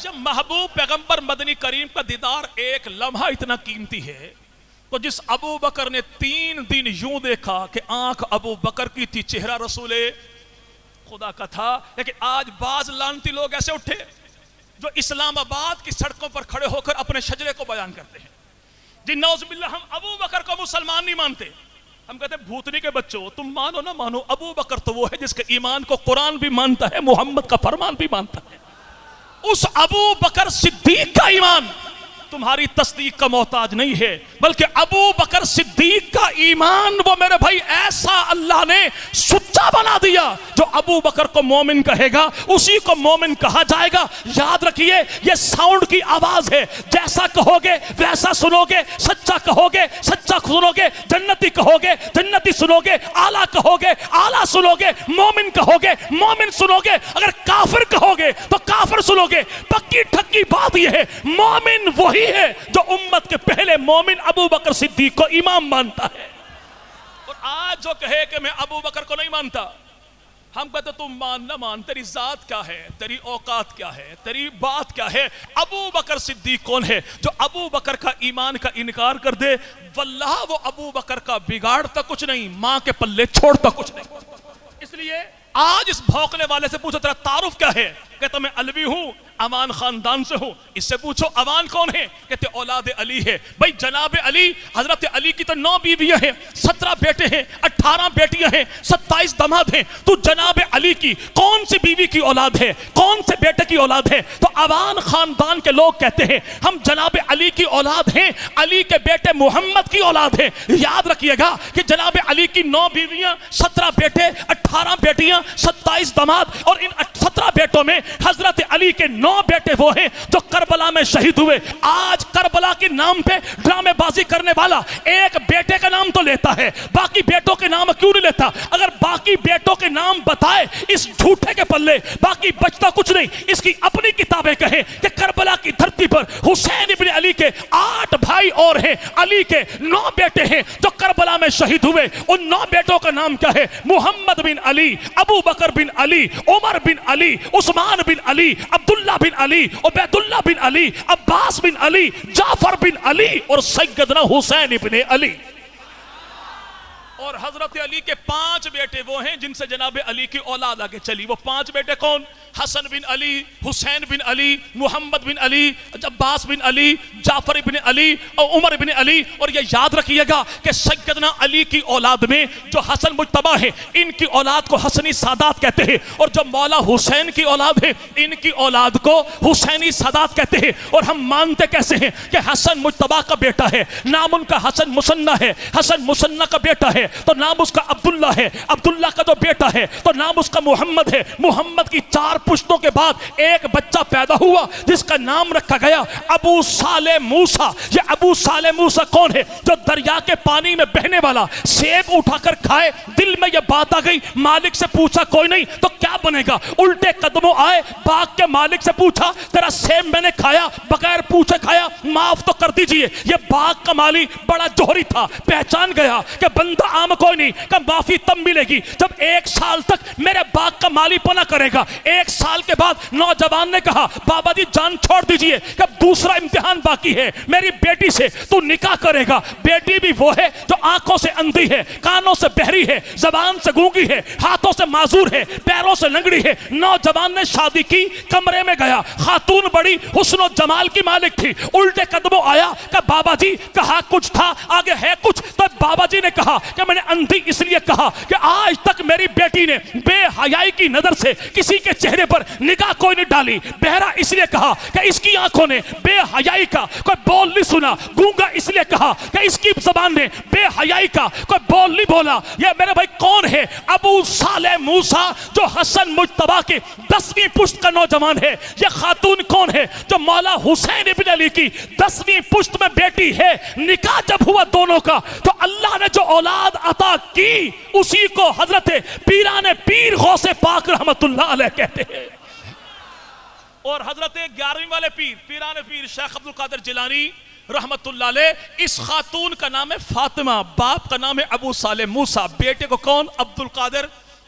Speaker 2: جب محبوب پیغمبر مدنی کریم کا دیدار ایک لمحہ اتنا قیمتی ہے تو جس ابو بکر نے 3 دن یوں دیکھا کہ آنکھ ابو بکر کی تھی، چہرہ رسول خدا کا تھا، لیکن آج بعض لعنتی لوگ ایسے اٹھے جو اسلام آباد کی سڑکوں پر کھڑے ہو کر اپنے شجرے کو بیان کرتے ہیں جی نعوذ باللہ ہم ابو بکر کو مسلمان نہیں مانتے. ہم کہتے ہیں بھوتنی کے بچوں تم مانو نہ مانو، ابو بکر تو وہ ہے جس کے ایمان کو قرآن بھی مانتا ہے، محمد کا فرمان بھی مانتا ہے. اس ابو بکر صدیق کا ایمان تمہاری تصدیق کا محتاج نہیں ہے، بلکہ ابو بکر صدیق کا ایمان وہ میرے بھائی ایسا اللہ نے سچا بنا دیا جو ابو بکر کو مومن کہے گا اسی کو مومن کہا جائے گا. یاد رکھیے یہ ساؤنڈ کی آواز ہے، جیسا کہو گے ویسا سنو گے، سچا کہو گے سچا سنو گے، جنتی کہو گے جنتی سنو گے، اعلیٰ کہو گے اعلیٰ سنو گے، مومن کہو گے مومن سنو گے، اگر کافر کہو گے تو کافر سنو گے. پکی ٹھکی بات یہ ہے مومن وہی ہے جو امت کے پہلے مومن ابو بکر صدیق کو امام مانتا ہے. اور آج جو کہے کہ میں ابو بکر کو نہیں مانتا، ہم کہتے تم مان نہ مان، تیری ذات کیا ہے، تیری اوقات کیا ہے، تیری بات کیا ہے. ابو بکر صدیق کون ہے جو ابو بکر کا ایمان کا انکار کر دے؟ واللہ وہ ابو بکر کا بگاڑتا کچھ نہیں، ماں کے پلے چھوڑتا کچھ نہیں. اس لیے آج اس بھوکنے والے سے پوچھو تیرا تعارف کیا ہے، کہتا میں علوی ہوں، امان خاندان سے ہوں. اس سے پوچھو امان کون ہے، کہتے اولاد علی ہے. بھائی جناب علی، حضرت علی کی تو 9 بیویاں ہیں، 17 بیٹے ہیں، 18 بیٹیاں ہیں، 27 داماد ہیں. تو جناب علی کی کون سی بیوی کی اولاد ہے، کون سے بیٹے کی اولاد ہے؟ تو امان خاندان کے لوگ کہتے ہیں ہم جناب علی کی اولاد ہیں، علی کے بیٹے محمد کی اولاد ہیں. یاد رکھیے گا کہ جناب علی کی 9 بیویاں، 17 بیٹے، 18 بیٹیاں، 27 داماد، اور ان 17 بیٹوں میں حضرت علی کے 9 بیٹے وہ ہیں جو کربلا میں شہید ہوئے. آج کربلا کے نام پہ ڈرامے بازی کرنے والا ایک بیٹے کا نام تو لیتا ہے، باقی بیٹوں کے نام کیوں نہیں لیتا؟ اگر باقی بیٹوں کے نام بتائے اس جھوٹے کے پلے باقی بچتا کچھ نہیں. اس کی اپنی کتابیں کہیں کہ کربلا کی دھرتی پر حسین ابن علی کے 8 بھائی اور ہیں، علی کے 9 بیٹے ہیں جو کربلا میں شہید ہوئے. ان 9 بیٹوں کا نام کیا ہے؟ محمد بن علی، ابو بکر بن علی، عمر بن علی، عثمان بن علی، عبداللہ بن علی، عبید اللہ بن علی، عباس بن علی، جعفر بن علی، اور سیدنا حسین ابن علی. اور حضرت علی کے 5 بیٹے وہ ہیں جن سے جناب علی کی اولاد آگے چلی. وہ 5 بیٹے کون؟ حسن بن علی، حسین بن علی، محمد بن علی، عباس بن علی، جعفر بن علی اور عمر بن علی. اور یہ یاد رکھیے گا کہ سیدنا علی کی اولاد میں جو حسن مجتبی ہے ان کی اولاد کو حسنی سادات کہتے ہیں، اور جو مولا حسین کی اولاد ہے ان کی اولاد کو حسینی سادات کہتے ہیں. اور ہم مانتے کیسے ہیں کہ حسن مجتبی کا بیٹا ہے، نام ان کا حسن مصنع ہے، حسن مصنع کا بیٹا ہے تو نام اس کا عبداللہ ہے، عبداللہ کا جو بیٹا ہے تو نام اس کا محمد ہے. محمد کی 4 پشتوں کے بعد ایک بچہ پیدا ہوا جس کا نام رکھا گیا ابو صالح موسیٰ. یہ ابو صالح موسیٰ کون ہے؟ جو دریا کے پانی میں بہنے والا سیب اٹھا کر کھائے، دل میں یہ بات آ گئی، مالک سے پوچھا کوئی نہیں تو کیا بنے گا، الٹے قدموں آئے، باغ کے مالک سے پوچھا تیرا سیب میں نے کھایا، بغیر پوچھے کھایا، معاف تو کر دیجئے. یہ باغ کا مالی بڑا جوہری تھا، پہچان گیا کہ بندہ عام کوئی نہیں، کہ معافی تب ملے گی جب 1 سال تک میرے باغ کا مالی پناہ کرے گا. 1 سال کے بعد نوجوان نے کہا بابا جی جان چھوڑ دیجئے کہ اب دوسرا امتحان باقی ہے، میری بیٹی سے تو نکاح کرے گا. بیٹی بھی وہ ہے جو آنکھوں سے اندھی ہے، کانوں سے بہری ہے، زبان سے گونگی ہے، ہاتھوں سے معذور ہے، پیروں سے لنگڑی ہے. نوجوان نے شادی کی، کمرے میں گیا، خاتون بڑی حسن و جمال کی مالک تھی، الٹے قدموں آیا کہ بابا جی کہا کچھ تھا آگے ہے کچھ. تو بابا جی نے کہا کہ میں نے اندھی اس لیے کہا کہ آج تک میری بیٹی نے بے حیائی کی نظر سے کسی کے چہرے پر نگاہ کوئی نہیں ڈالی. بہرا اس لیے کہا کہ اس کی آنکھوں نے بے حیائی کا کوئی بول نہیں سنا. گونگا اس لیے کہا کہ اس کی زبان نے بے حیائی کا کوئی بول نہیں بولا. یہ میرے بھائی کون ہے؟ ابو صالح موسیٰ جو حسن مجتبی کے 10ویں پشت کا نوجوان ہے. یہ خاتون کون ہے؟ جو مولا حسین ابن علی کی 10ویں پشت میں بیٹی ہے. نکاح جب ہوا دونوں کا تو اللہ نے جو اولاد عطا کی اسی کو حضرت پیران پیر غوث پاک رحمت اللہ علیہ کہتے ہیں. اور حضرت 11ویں والے پیر پیران پیر شیخ عبدالقادر جیلانی رحمت اللہ علیہ، اس خاتون کا نام ہے فاطمہ، باپ کا نام ہے ابو صالح موسیٰ، بیٹے کو کون؟ عبدالقادر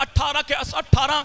Speaker 2: 18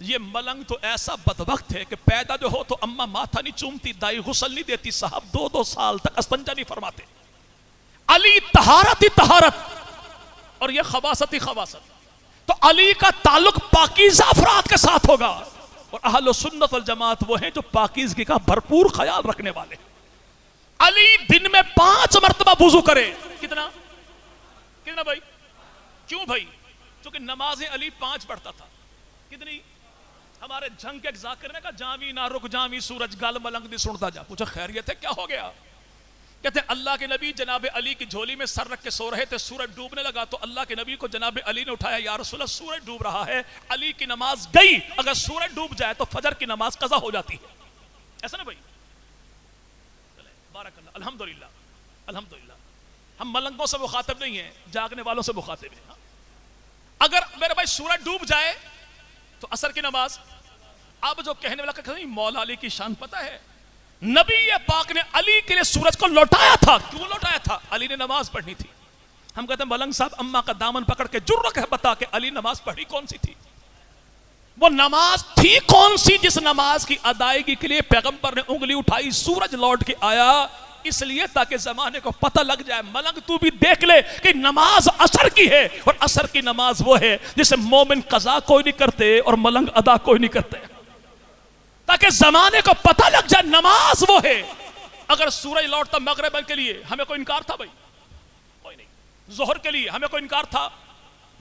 Speaker 2: یہ ملنگ تو ایسا بدبخت ہے کہ پیدا جو ہو تو اماں ماتھا نہیں چومتی، دائی غسل نہیں دیتی، صاحب 2 سال تک استنجا نہیں فرماتے. علی طہارت ہی طہارت اور یہ خباثت ہی خباثت. تو علی کا تعلق پاکیزہ افراد کے ساتھ ہوگا، اور اہل سنت والجماعت وہ ہیں جو پاکیزگی کا بھرپور خیال رکھنے والے. علی دن میں 5 مرتبہ وضو کرے. کتنا بھائی؟ کیوں بھائی؟ چونکہ نماز علی 5 پڑھتا تھا. کتنی؟ ہمارے جنگ کے ذاکر نے کہا جامی نہ رک جامی سورج گل ملنگ دی سنتا جا. پوچھا خیریت ہے، کیا ہو گیا؟ کہتے ہیں اللہ کے نبی جناب علی کی جھولی میں سر رکھ کے سو رہے تھے، سورج ڈوبنے لگا تو اللہ کے نبی کو جناب علی نے اٹھایا، یا رسول اللہ سورج ڈوب رہا ہے. علی کی نماز گئی، اگر سورج ڈوب جائے تو فجر کی نماز قضا ہو جاتی ہے. ایسا نا بھائی؟ بارک اللہ، الحمدللہ الحمدللہ. ہم ملنگوں سے مخاطب نہیں ہیں، جاگنے والوں سے مخاطب ہیں. اگر میرے بھائی سورج ڈوب جائے تو عصر کی نماز. اب جو کہنے والا کہتے ہیں مولا علی کی شان پتہ ہے، نبی پاک نے علی کے لیے سورج کو لوٹایا تھا. کیوں لوٹایا تھا؟ علی نے نماز پڑھنی تھی. ہم کہتے ہیں ملنگ صاحب اماں کا دامن پکڑ کے جرت ہے بتا کہ علی نماز پڑھی کون سی تھی؟ وہ نماز تھی کون سی جس نماز کی ادائیگی کے لیے پیغمبر نے انگلی اٹھائی؟ سورج لوٹ کے آیا، اس لیے تاکہ زمانے کو پتہ لگ جائے. ملنگ تو بھی دیکھ لے کہ نماز عصر کی ہے، اور عصر کی نماز وہ ہے جسے مومن قضا کوئی نہیں کرتے اور ملنگ ادا کوئی نہیں کرتے، تاکہ زمانے کو پتہ لگ جائے نماز وہ ہے. اگر سورج لوٹتا مغرب کے لیے ہمیں کوئی انکار تھا بھائی؟ کوئی نہیں. ظہر کے لیے ہمیں کوئی انکار تھا؟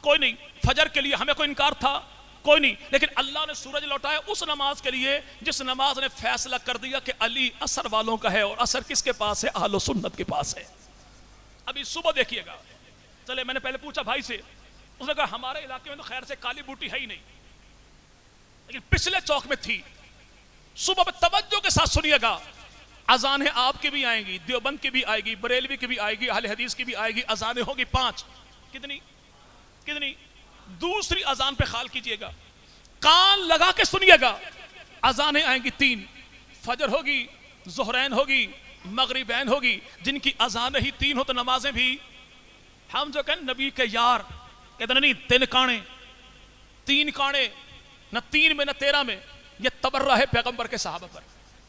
Speaker 2: کوئی نہیں. فجر کے لیے ہمیں کوئی انکار تھا؟ کوئی نہیں. لیکن اللہ نے سورج لوٹایا اس نماز کے لیے جس نماز نے فیصلہ کر دیا کہ علی عصر والوں کا ہے، اور عصر کس کے پاس ہے؟ اہل سنت کے پاس ہے. ابھی صبح دیکھیے گا، چلے میں نے پہلے پوچھا بھائی سے، اس نے کہا ہمارے علاقے میں تو خیر سے کالی بوٹی ہے ہی نہیں، لیکن پچھلے چوک میں تھی. صبح میں توجہ کے ساتھ سنیے گا، اذانیں آپ کی بھی آئیں گی، دیوبند کی بھی آئے گی، بریلوی کی بھی آئے گی، اہل حدیث کی بھی آئے گی. اذانیں ہوگی 5. کتنی؟ دوسری اذان پہ خیال کیجئے گا، کان لگا کے سنیے گا. اذانیں آئیں گی 3، فجر ہوگی، ظہرین ہوگی، مغربین ہوگی. جن کی اذانیں ہی 3 ہو تو نمازیں بھی. ہم جو کہیں نبی کے یار کہتے ہیں نہیں 3 کانے، 3 کانے، نہ 3 میں نہ 13 میں. یہ تبرہ ہے پیغمبر کے صحابہ پر.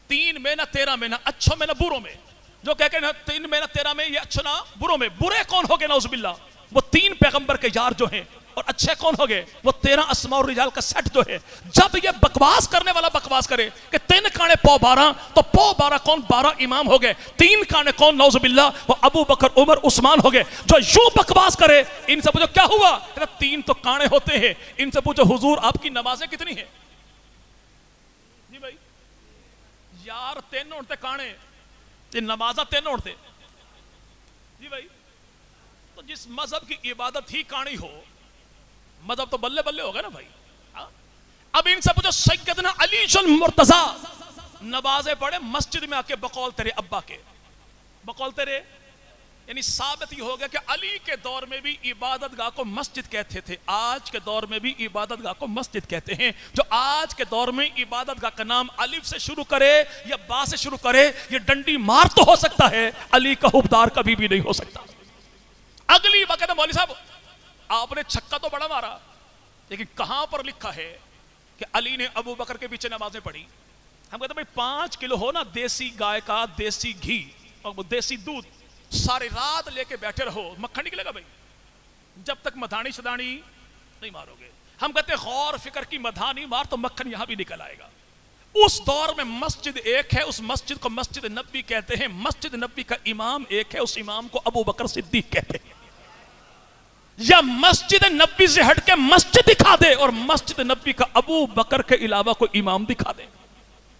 Speaker 2: 3 میں نہ 13 میں، نہ اچھوں میں نہ بروں میں. جو کہہ کہ 3 میں نہ 13 میں، یہ اچھو نہ بروں میں. برے کون ہو گئے نعوذ باللہ؟ وہ 3 پیغمبر کے یار جو ہیں. اور اچھے کون ہو گئے؟ وہ 13 اسماء الرجال کا سیٹ جو ہے. جب یہ بکواس کرنے والا بکواس کرے کہ 3 کانے پو 12، تو پو 12 کون؟ 12 امام ہو گئے. 3 کانے کون؟ نعوذ باللہ وہ ابو بکر عمر عثمان ہو گئے. جو یوں بکواس کرے ان سے پوچھو کیا ہوا؟ کہتا 3 تو کانے ہوتے ہیں. ان سے پوچھو حضور آپ کی نمازیں کتنی ہیں؟ جی بھائی یار 3 ہوتے کانے، یہ نمازہ 3 ہوتے. جی بھائی تو جس مذہب کی عبادت ہی کانی ہو، مذہب تو بلے بلے ہوگا نا بھائی. اب ان سے پوچھو سیدنا علی المرتضی نمازیں پڑھے مسجد میں آ کے بقول تیرے ابا کے، بقول تیرے، یعنی ثابت یہ ہو گیا کہ علی کے دور میں بھی عبادت گاہ کو مسجد کہتے تھے، آج کے دور میں بھی عبادت گاہ کو مسجد کہتے ہیں. جو آج کے دور میں عبادت گاہ کا نام الف سے شروع کرے یا با سے شروع کرے، یہ ڈنڈی مار تو ہو سکتا ہے، علی کا حبدار کبھی بھی نہیں ہو سکتا. اگلی بات کہتے ہیں مولوی صاحب آپ نے چھکا تو بڑا مارا، لیکن کہاں پر لکھا ہے کہ علی نے ابو بکر کے پیچھے نمازیں پڑھی؟ ہم کہتے ہیں بھائی 5 کلو ہو نا دیسی گائے کا دیسی گھی اور دیسی دودھ، ساری رات لے کے بیٹھے رہو، مکھن نکلے گا بھائی جب تک مدھانی شدانی نہیں مارو گے. ہم کہتے ہیں غور فکر کی مدھانی مار تو مکھن یہاں بھی نکل آئے گا. اس دور میں مسجد ایک ہے، اس مسجد کو مسجد نبی کہتے ہیں. مسجد نبی کا امام ایک ہے، اس امام کو ابو بکر صدیق کہتے ہیں. یا مسجد نبی سے ہٹ کے مسجد دکھا دے اور مسجد نبی کا ابو بکر کے علاوہ کوئی امام دکھا دے.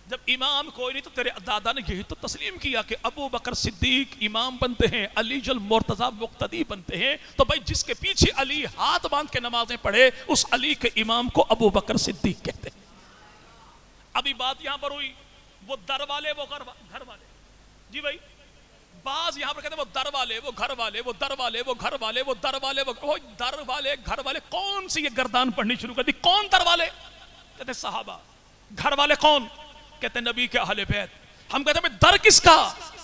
Speaker 2: جب امام کوئی نہیں تو تیرے دادا نے یہی تو تسلیم کیا کہ ابو بکر صدیق امام بنتے ہیں، علی المرتضی مقتدی بنتے ہیں. تو بھائی جس کے پیچھے علی ہاتھ باندھ کے نمازیں پڑھے اس علی کے امام کو ابو بکر صدیق کہتے ہیں. ابھی بات یہاں پر ہوئی وہ در والے وہ گھر والے. جی بھائی بعض یہاں پر کہتے ہیں وہ در والے وہ گھر والے، وہ در والے وہ گھر والے، وہ در والے وہ در والے گھر والے. کون سی یہ گردان پڑھنی شروع کر دی؟ کون در والے؟ کہتے ہیں صحابہ. گھر والے کون؟ کہتے ہیں نبی کے اہل بیت. ہم کہتے ہیں در کس کا؟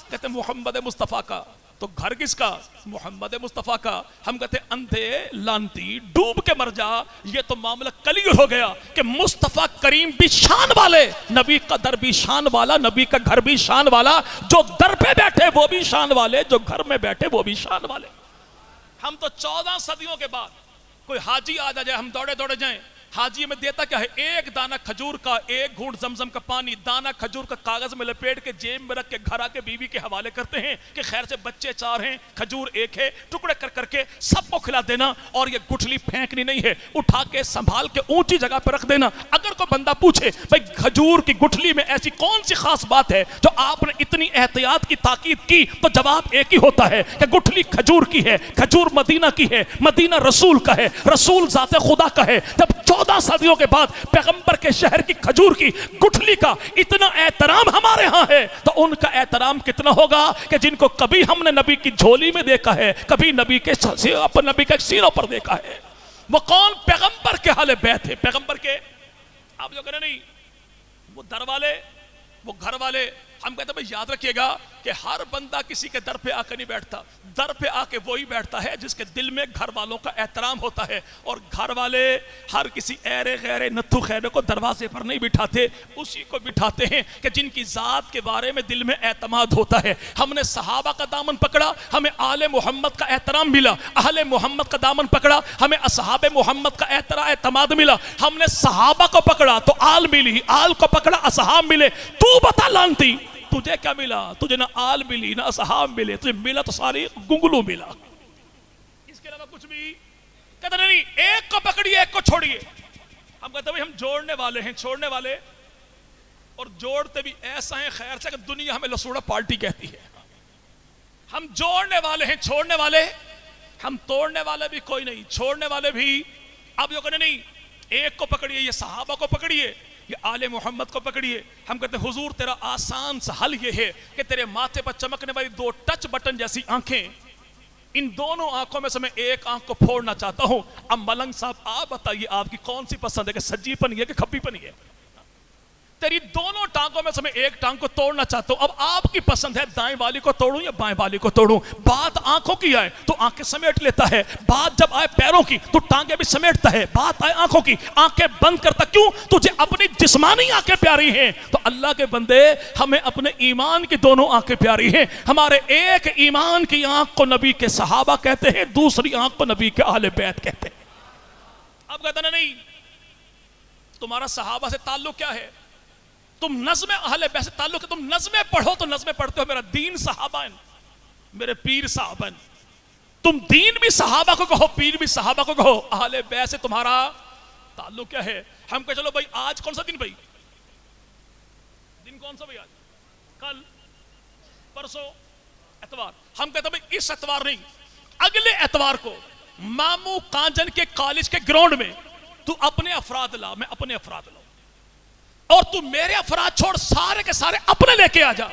Speaker 2: کہتے ہیں محمد مصطفیٰ کا. تو گھر کس کا؟ محمد مصطفیٰ کا۔ ہم کہتے ہیں اندھے لانتی ڈوب کے مر جا، یہ تو معاملہ کلیل ہو گیا کہ مصطفیٰ کریم بھی شان والے، نبی کا در بھی شان والا، نبی کا گھر بھی شان والا، جو در پہ بیٹھے وہ بھی شان والے، جو گھر میں بیٹھے وہ بھی شان والے۔ ہم تو 14 صدیوں کے بعد کوئی حاجی آ جائے، ہم دوڑے دوڑے جائیں، حاجی میں دیتا کیا ہے؟ ایک دانہ کھجور کا، ایک گھونٹ زمزم کا پانی، دانہ کھجور کا کاغذ میں لپیٹ کے جیب میں رکھ کے گھر آ کے بیوی کے حوالے کرتے ہیں کہ خیر سے بچے 4 ہیں، کھجور 1 ہے، ٹکڑے کر کر کے سب کو کھلا دینا، اور یہ گٹھلی پھینکنی نہیں ہے، اٹھا کے سنبھال کے اونچی جگہ پہ رکھ دینا۔ اگر کوئی بندہ پوچھے بھائی کھجور کی گٹھلی میں ایسی کون سی خاص بات ہے جو آپ نے اتنی احتیاط کی تاکید کی، تو جواب ایک ہی ہوتا ہے کہ گٹھلی کھجور کی ہے، کھجور مدینہ کی ہے، مدینہ رسول کا ہے، رسول ذات خدا کا ہے۔ جب 14 صدیوں کے بعد پیغمبر کے شہر کی کھجور کی گٹھلی کا اتنا احترام ہمارے ہاں ہے، تو ان کا احترام کتنا ہوگا کہ جن کو کبھی ہم نے نبی کی جھولی میں دیکھا ہے، کبھی نبی کے سینوں پر دیکھا ہے۔ وہ کون؟ پیغمبر کے اہل بیت ہے، پیغمبر کے، آپ جو کہنے نہیں وہ در والے، وہ گھر والے۔ ہم کہتے ہیں بھئی یاد رکھیے گا کہ ہر بندہ کسی کے در پہ آ کے نہیں بیٹھتا، در پہ آ کے وہی بیٹھتا ہے جس کے دل میں گھر والوں کا احترام ہوتا ہے، اور گھر والے ہر کسی ایرے غیرے نتھو خیرے کو دروازے پر نہیں بٹھاتے، اسی کو بٹھاتے ہیں کہ جن کی ذات کے بارے میں دل میں اعتماد ہوتا ہے۔ ہم نے صحابہ کا دامن پکڑا، ہمیں آل محمد کا احترام ملا، اہل محمد کا دامن پکڑا، ہمیں اصحاب محمد کا اعتماد ملا۔ ہم نے صحابہ کو پکڑا تو آل ملی، آل کو پکڑا اصحاب ملے۔ تو بتا لانتی تجھے کیا ملا؟ تجھے نہ آل ملی نہ اصحاب ملے، تجھے ملا تو ساری گنگلو ملا، اس کے علاوہ کچھ بھی کہتا نہیں۔ ایک کو پکڑیے ایک کو چھوڑیے۔ ہم کہتے ہیں ہم جوڑنے والے ہیں، چھوڑنے والے اور جوڑتے بھی ایسا ہیں خیر سے کہ دنیا ہمیں لسوڑا پارٹی کہتی ہے۔ ہم جوڑنے والے ہیں، چھوڑنے والے، ہم توڑنے والے بھی کوئی نہیں، چھوڑنے والے بھی۔ اب جو کہنے نہیں ایک کو پکڑیے، یہ صحابہ کو پکڑیے، یہ آل محمد کو پکڑیے۔ ہم کہتے ہیں حضور تیرا آسان سا حل یہ ہے کہ تیرے ماتھے پر چمکنے والی 2 ٹچ بٹن جیسی آنکھیں، ان دونوں آنکھوں میں سے میں ایک آنکھ کو پھوڑنا چاہتا ہوں۔ اب ملنگ صاحب آپ بتائیے آپ کی کون سی پسند ہے، کہ سجی پن ہے کہ کھپی پن ہے؟ تیری دونوں ٹانگوں میں سے میں ایک ٹانگ کو توڑنا چاہتا ہوں۔ اب آپ کی پسند ہے دائیں والی کو توڑوں یا بائیں والی کو توڑوں۔ بات آنکھوں کی آئے تو آنکھیں سمیٹ لیتا ہے، بات جب آئے پیروں کی تو ٹانگیں بھی سمیٹتا ہے، بات آئے آنکھوں کی آنکھیں بند کرتا۔ کیوں؟ تجھے اپنی جسمانی آنکھیں پیاری ہیں، تو اللہ کے بندے ہمیں اپنے ایمان کی دونوں آنکھیں پیاری ہیں۔ ہمارے ایک ایمان کی آنکھ کو نبی کے صحابہ کہتے ہیں، دوسری آنکھ کو نبی کے اہل بیت کہتے ہیں۔ اب کہتا نہیں تمہارا صحابہ سے تعلق کیا ہے؟ تم نظم اہل بیت سے تعلق ہے، تم نظمیں پڑھو تو نظمیں پڑھتے ہو، میرا دین صحابہ ہیں، میرے پیر صحابہ ہیں۔ تم دین بھی صحابہ کو کہو، پیر بھی صحابہ کو کہو، اہل بیت سے تمہارا تعلق کیا ہے؟ ہم کہے چلو بھائی آج کون سا دن؟ بھائی دن کون سا؟ بھائی آج، کل، پرسوں، اتوار۔ ہم کہتے ہیں بھائی اس اتوار نہیں، اگلے اتوار کو مامو کانجن کے کالج کے گراؤنڈ میں تو اپنے افراد لا، میں اپنے افراد لاؤں، اور تو میرے افراد چھوڑ سارے کے سارے اپنے لے کے آ جا،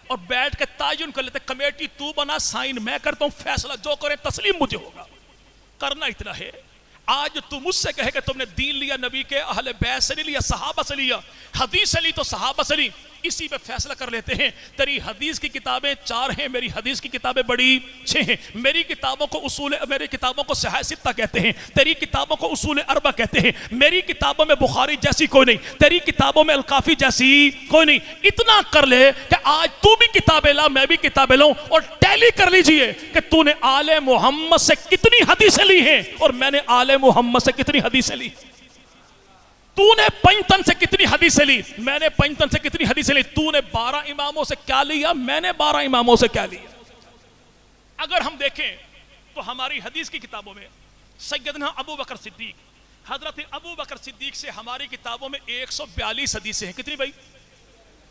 Speaker 2: اور بیٹھ کے تعین کر لیتے، کمیٹی تو بنا، سائن میں کرتا ہوں، فیصلہ جو کرے تسلیم مجھے ہوگا۔ کرنا اتنا ہے، آج تو مجھ سے کہے کہ تم نے دین لیا نبی کے اہل بیت سے نہیں لیا، صحابہ سے لیا، حدیث سے لی تو صحابہ سے لی، اسی پہ فیصلہ کر لیتے ہیں۔ تیری حدیث کی کتابیں 4 ہیں، میری حدیث کی کتابیں بڑی 6 ہیں۔ میری کتابوں کو صحیح ستہ کہتے ہیں، تیری کتابوں کو اصول اربع کہتے ہیں۔ میری کتابوں میں بخاری جیسی کوئی نہیں، تیری کتابوں میں الکافی جیسی کوئی نہیں۔ اتنا کر لے کہ آج تو بھی کتابیں لا، میں بھی کتابیں لاؤں، اور ٹیلی کر لیجئے کہ تو نے آل محمد سے کتنی حدیثیں لی ہیں اور میں نے آل محمد سے کتنی حدیثیں لی۔ تو نے پنجتن سے کتنی حدیثیں لی، میں نے پنجتن سے کتنی حدیثیں لی۔ تو نے 12 اماموں سے کیا لیا، میں نے 12 اماموں سے کیا لیا۔ اگر ہم دیکھیں تو ہماری حدیث کی کتابوں میں سیدنا ابو بکر صدیق، حضرت ابو بکر صدیق سے ہماری کتابوں میں 142 حدیثیں ہیں۔ کتنی بھائی؟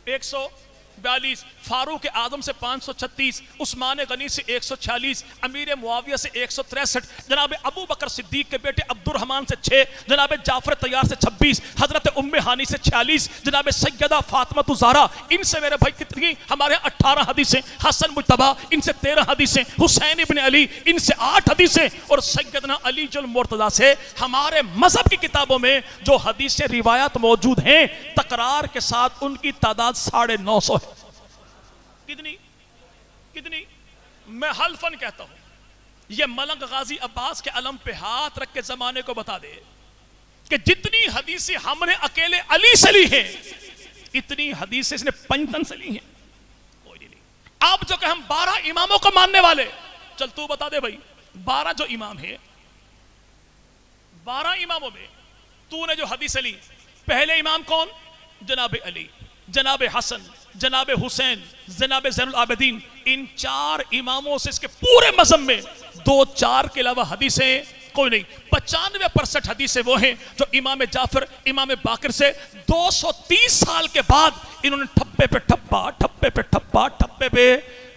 Speaker 2: 142۔ فاروق اعظم سے 536، عثمان غنی سے 146، امیر معاویہ سے 163، جناب ابو بکر صدیق کے بیٹے عبد الرحمن سے 6، جناب جعفر طیار سے 26، حضرت ام ہانی سے 46، جناب سیدہ فاطمہ الزہرا، ان سے میرے بھائی کتنی؟ ہمارے 18 حدیثیں، حسن مجتبی ان سے 13 حدیثیں، حسین ابن علی ان سے 8 حدیثیں، اور سیدنا علی المرتضیٰ سے ہمارے مذہب کی کتابوں میں جو حدیثیں روایات موجود ہیں تکرار کے ساتھ ان کی تعداد 950 ہے۔ کتنی؟ میں حلفن کہتا ہوں یہ ملنگ غازی عباس کے علم پہ ہاتھ رکھ کے زمانے کو بتا دے کہ جتنی حدیثیں ہم نے اکیلے علی سے لی ہیں اتنی حدیثیں اس نے پنجتن سے لی ہیں کوئی نہیں. اب جو کہ ہم 12 اماموں کو ماننے والے, چل تو بتا دے بھائی 12 جو امام ہیں 12 اماموں میں تو نے جو حدیث لی, پہلے امام کون؟ جناب علی, جناب حسن, جناب حسین, جناب زین العابدین. ان 4 اماموں سے اس کے پورے مذہب میں 2-4 کے علاوہ حدیثیں کوئی نہیں. 95% حدیثیں وہ ہیں جو امام جعفر, امام باقر سے 230 سال کے بعد انہوں نے ٹھپے پہ ٹھپا, ٹھپے پہ ٹھپا, ٹھپے پہ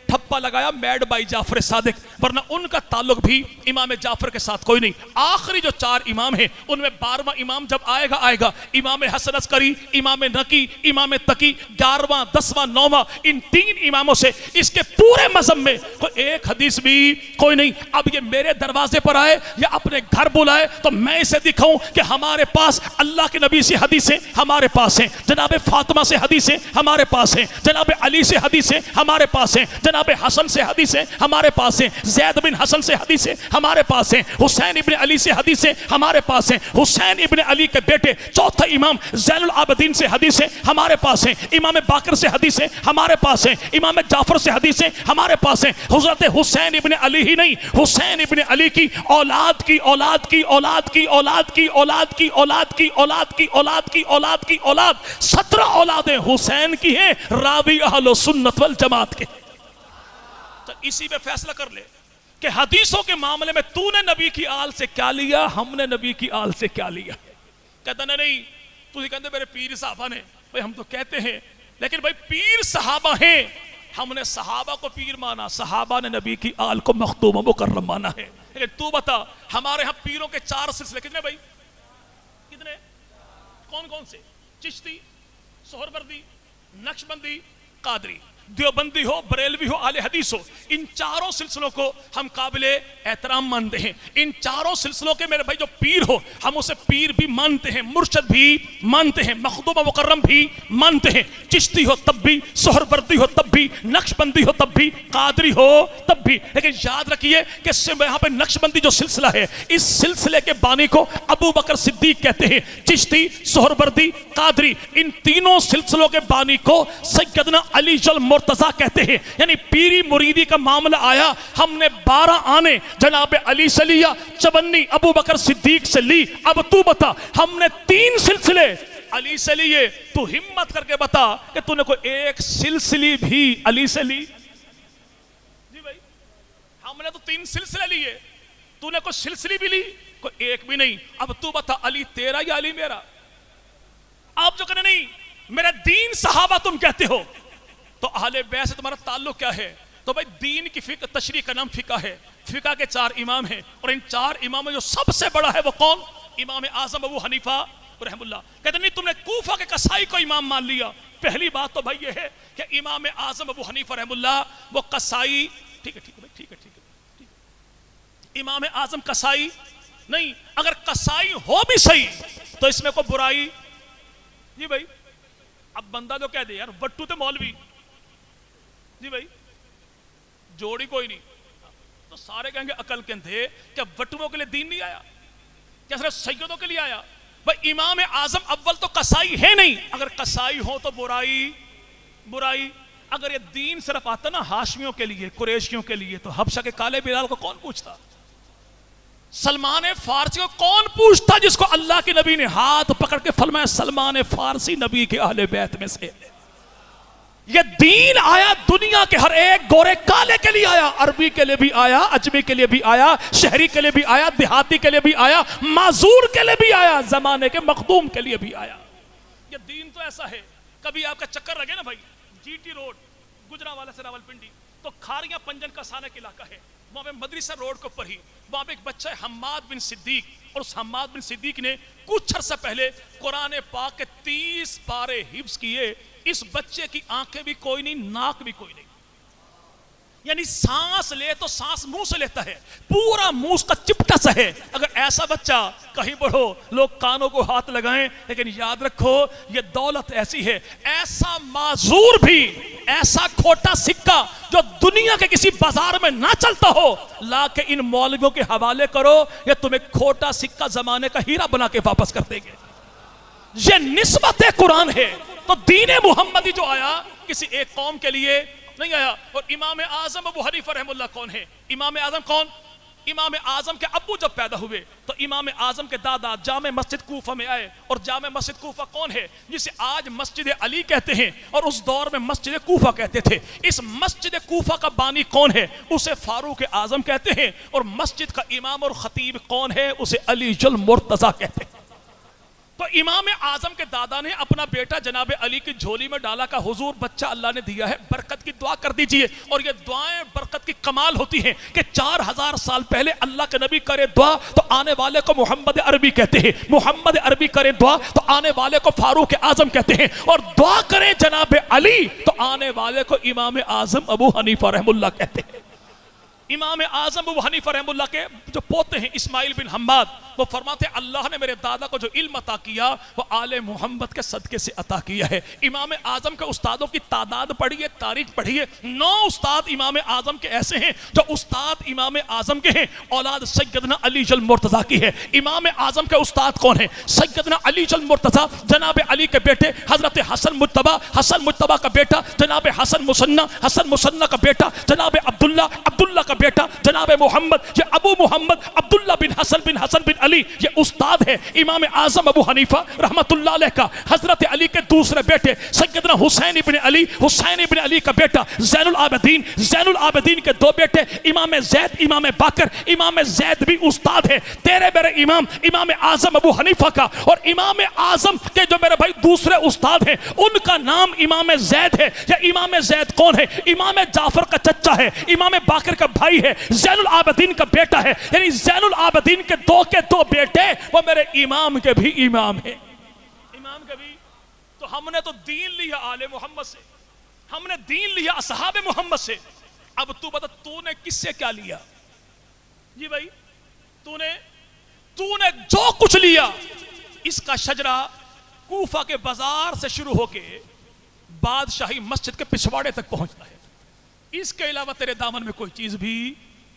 Speaker 2: ٹھپا لگایا میڈ بائی جعفر صادق, ورنہ ان کا تعلق بھی امام جعفر کے ساتھ کوئی نہیں. آخری جو 4 امام ہیں ان میں 12واں امام جب آئے گا امام حسن عسکری, امام نقی, امام تقی, 11واں, 10واں, 9واں, ان 3 اماموں سے اس کے پورے مذہب میں کوئی ایک حدیث بھی کوئی نہیں. اب یہ میرے دروازے پر آئے یا اپنے گھر بلائے تو میں اسے دکھاؤں کہ ہمارے پاس اللہ کے نبی سے حدیثیں ہمارے پاس ہیں, جناب فاطمہ سے حدیثیں ہمارے پاس ہیں, جناب علی سے حدیثیں ہمارے پاس ہیں, جناب حسن سے حدیثیں ہمارے پاس ہیں, زید بن حسن سے حدیثیں ہمارے پاس ہیں, حسین ابن علی سے حدیثیں ہمارے پاس ہیں, حسین ابن علی کے بیٹے چوتھا امام زین العابدین سے حدیثیں ہمارے پاس ہیں, امام باقر سے حدیثیں ہمارے پاس ہیں, امام جعفر سے حدیثیں ہمارے پاس ہیں. حضرت حسین ابن علی ہی نہیں, حسین ابن علی کی اولاد کی اولاد کی اولاد کی اولاد کی اولاد کی اولاد کی اولاد کی اولاد کی اولاد کی اولاد 17 اولادیں حسین کی ہیں, راوی اہل سنت والجماعت کے. تو اسی پہ فیصلہ کر لے کہ حدیثوں کے معاملے میں تو نے نبی کی آل سے کیا لیا, ہم نے نبی کی آل سے کیا لیا. کہتا نہیں تو کہتے میرے پیر صحابہ نے, بھئی ہم تو کہتے ہیں لیکن بھئی پیر صحابہ ہیں, ہم نے صحابہ کو پیر مانا, صحابہ نے نبی کی آل کو مختوم و مکرم مانا ہے. لیکن تو بتا ہمارے ہاں پیروں کے 4 سلسلے کتنے بھائی, کتنے, کون کون سے؟ چشتی, سہروردی, نقشبندی, قادری, دیوبندی ہو, بریلوی ہو, اہل حدیث ہو, ان 4 سلسلوں کو ہم قابل احترام مانتے ہیں. ان 4 سلسلوں کے میرے بھائی جو پیر ہو ہم اسے پیر بھی مانتے ہیں, مرشد بھی مانتے ہیں, مخدوم و مکرم بھی مانتے ہیں. چشتی ہو تب بھی, سہروردی ہو تب بھی, نقشبندی ہو تب بھی, قادری ہو تب بھی. لیکن یاد رکھیے کہ یہاں پہ نقشبندی جو سلسلہ ہے اس سلسلے کے بانی کو ابو بکر صدیق کہتے ہیں. چشتی, سہروردی, قادری, ان تینوں سلسلوں کے بانی کو سیدنا علی مرتضیٰ کہتے ہیں. یعنی پیری مریدی کا معاملہ آیا, ہم نے 12 آنے جناب علی سے لیا, 54 ابو بکر صدیق سے لی. اب تو بتا ہم نے 3 سلسلے علی سے لیے, تو ہمت کر کے بتا کہ تو نے کوئی ایک سلسلی بھی علی سے لی؟ جی بھائی ہم نے تو 3 سلسلے لیے, تو نے کوئی سلسلی بھی لی؟ کوئی ایک بھی نہیں. اب تو بتا علی تیرا یا علی میرا؟ آپ جو کہنے نہیں میرا دین صحابہ تم کہتے ہو, تو اہل بیت سے تمہارا تعلق کیا ہے؟ تو بھائی دین کی فقہ, تشریح کا نام فقہ ہے. فقہ کے 4 امام ہیں, اور ان 4 امام میں جو سب سے بڑا ہے وہ کون؟ امام اعظم ابو حنیفہ رحم اللہ. کہتے نہیں تم نے کوفہ کے قصائی کو امام مان لیا. پہلی بات تو بھائی یہ ہے کہ امام اعظم ابو حنیفہ رحم اللہ وہ قصائی, ٹھیک ہے بھائی, ٹھیک ہے, امام اعظم قصائی نہیں. اگر قصائی ہو بھی صحیح تو اس میں کوئی برائی. جی بھائی اب بندہ جو کہہ دے یار وٹو تے مولوی, جی بھائی جوڑی کوئی نہیں, تو سارے کہیں گے عقل کے اندھے, کیا وٹووں کے لیے دین نہیں آیا؟ کیا صرف سیدوں کے لیے آیا؟ بھائی امام اعظم اول تو قصائی ہے نہیں, اگر قصائی ہو تو برائی. اگر یہ دین صرف آتا نا ہاشمیوں کے لیے, قریشیوں کے لیے, تو حبشہ کے کالے بلال کو کون پوچھتا؟ سلمان فارسی کو کون پوچھتا جس کو اللہ کے نبی نے ہاتھ پکڑ کے فرمایا سلمان فارسی نبی کے اہل بیت میں سے. یہ دین آیا دنیا کے ہر ایک گورے کالے کے لیے آیا, عربی کے لیے بھی آیا, اجمی کے لیے بھی آیا, شہری کے لیے بھی آیا, دیہاتی کے لیے بھی آیا, معذور کے لیے بھی آیا, زمانے کے مخدوم کے لیے بھی آیا. یہ دین تو ایسا ہے, کبھی آپ کا چکر لگے نا بھائی جی ٹی روڈ گجرانوالہ سے راولپنڈی, تو کھاریاں پنجن کا سانک علاقہ ہے, وہاں پہ مدرسہ روڈ کے اوپر ہی وہاں پہ ایک بچہ ہے حماد بن صدیق, اور اس حماد بن صدیق نے کچھ عرصہ پہلے قرآن پاک کے 30 پارے حفظ کیے. اس بچے کی آنکھیں بھی کوئی نہیں, ناک بھی کوئی نہیں. یعنی سانس لے تو سانس منہ سے لیتا ہے، پورا منہ اس کا چپٹا سا ہے. اگر ایسا بچہ کہیں بڑھو لوگ کانوں کو ہاتھ لگائیں، لیکن یاد رکھو یہ دولت ایسی ہے. ایسا معذور بھی، ایسا کھوٹا سکہ جو دنیا کے کسی بازار میں نہ چلتا ہو، لا کے ان مولویوں کے حوالے کرو، یہ تمہیں کھوٹا سکہ زمانے کا ہیرا بنا کے واپس کر دیں گے. یہ نسبت قرآن ہے. تو دین محمدی جو آیا کسی ایک قوم کے لیے نہیں آیا. اور امام اعظم ابو حنیفہ رحم اللہ کون ہے؟ امام اعظم کون؟ امام اعظم کے ابو جب پیدا ہوئے تو امام اعظم کے دادا جامع مسجد کوفہ میں آئے. اور جامع مسجد کوفہ کون ہے؟ جسے آج مسجد علی کہتے ہیں اور اس دور میں مسجد کوفہ کہتے تھے. اس مسجد کوفہ کا بانی کون ہے؟ اسے فاروق اعظم کہتے ہیں. اور مسجد کا امام اور خطیب کون ہے؟ اسے علی المرتضیٰ کہتے ہیں. تو امام اعظم کے دادا نے اپنا بیٹا جناب علی کی جھولی میں ڈالا کہ حضور بچہ اللہ نے دیا ہے، برکت کی دعا کر دیجئے. اور یہ دعائیں برکت کی کمال ہوتی ہیں کہ 4000 سال پہلے اللہ کے نبی کرے دعا تو آنے والے کو محمد عربی کہتے ہیں، محمد عربی کرے دعا تو آنے والے کو فاروق اعظم کہتے ہیں، اور دعا کریں جناب علی تو آنے والے کو امام اعظم ابو حنیفہ رحم اللہ کہتے ہیں. امام اعظم ابو حنیفہ رحم اللہ کے جو پوتے ہیں اسماعیل بن حماد، وہ فرماتے ہیں اللہ نے میرے دادا کو جو علم عطا کیا وہ آل محمد کے صدقے سے عطا کیا ہے. امام اعظم کے استادوں کی تعداد پڑھیے، تاریخ پڑھیے. 9 استاد امام اعظم کے ایسے ہیں جو استاد امام اعظم کے ہیں اولاد سیدنا علی المرتضیٰ کی ہے. امام اعظم کے استاد کون ہیں؟ سیدنا علی المرتضیٰ، جناب علی کے بیٹے حضرت حسن مجتبیٰ، حسن مجتبیٰ کا بیٹا جناب حسن مصنع، حسن مصنع کا بیٹا جناب عبداللہ، عبداللہ کا بیٹا جناب محمد. یہ ابو محمد عبداللہ بن حسن بن علی یہ استاد ہے امام اعظم ابو حنیفہ رحمت اللہ علیہ کا. حضرت علی کے دوسرے بیٹے سیدنا حسین ابن علی، حسین ابن علی کا بیٹا زین العابدین، زین العابدین کے 2 بیٹے امام زید، امام باقر. امام زید بھی استاد ہے تیرے میرے امام اعظم ابو حنیفہ کا. اور امام اعظم کے جو میرے بھائی دوسرے استاد ہیں ان کا نام امام زید ہے. یا امام زید کون ہے؟ امام جعفر کا چچا ہے، امام باقر کا بھائی ہے، زین العابدین کا بیٹا ہے. یعنی زین العابدین کے 2 بیٹے وہ میرے امام کے بھی امام ہیں، امام کے بھی. تو ہم نے تو دین لیا آل محمد سے، ہم نے دین لیا اصحاب محمد سے. اب تو بتا تو نے کس سے کیا لیا؟ جی بھائی تو نے جو کچھ لیا اس کا شجرہ کوفہ کے بازار سے شروع ہو کے بادشاہی مسجد کے پچھواڑے تک پہنچتا ہے. اس کے علاوہ تیرے دامن میں کوئی چیز بھی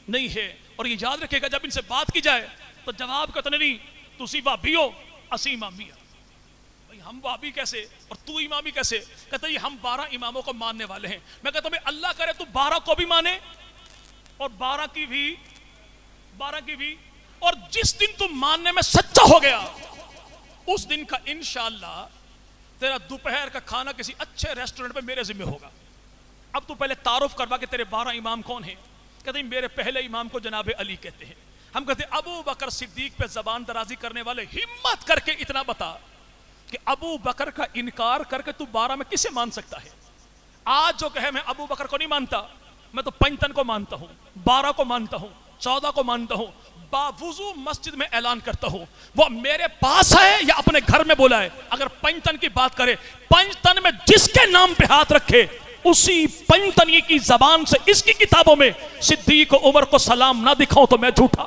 Speaker 2: نہیں ہے. اور یہ یاد رکھے گا جب ان سے بات کی جائے تو جواب کہتے نہیں تسی وہابی ہو اسی امامی ہیں. بھائی ہم وہابی کیسے اور تو امامی کیسے؟ کہتے ہیں ہم 12 اماموں کو ماننے والے ہیں. میں کہتا ہوں اللہ کرے تو 12 کو بھی مانے اور 12 کی بھی. اور جس دن تم ماننے میں سچا ہو گیا اس دن کا انشاءاللہ تیرا دوپہر کا کھانا کسی اچھے ریسٹورنٹ پہ میرے ذمہ ہوگا. اب تو پہلے تعارف کروا کہ تیرے 12 امام کون ہیں. کہتے ہیں میرے پہلے امام کو جناب علی کہتے ہیں. ہم کہتے ہیں ابو بکر صدیق پہ زبان درازی کرنے والے ہمت کر کے اتنا بتا کہ ابو بکر کا انکار کر کے تو 12 میں کسے مان سکتا ہے؟ آج جو کہے میں ابو بکر کو نہیں مانتا، میں تو 55 کو مانتا ہوں، 12 کو مانتا ہوں، 14 کو مانتا ہوں، باوضو مسجد میں اعلان کرتا ہوں. وہ میرے پاس ہے یا اپنے گھر میں بولا ہے؟ اگر 55 کی بات کرے، 55 میں جس کے نام پہ ہاتھ رکھے اسی 55 کی زبان سے اس کی کتابوں میں صدیق و عمر کو سلام نہ دکھاؤں تو میں جھوٹا.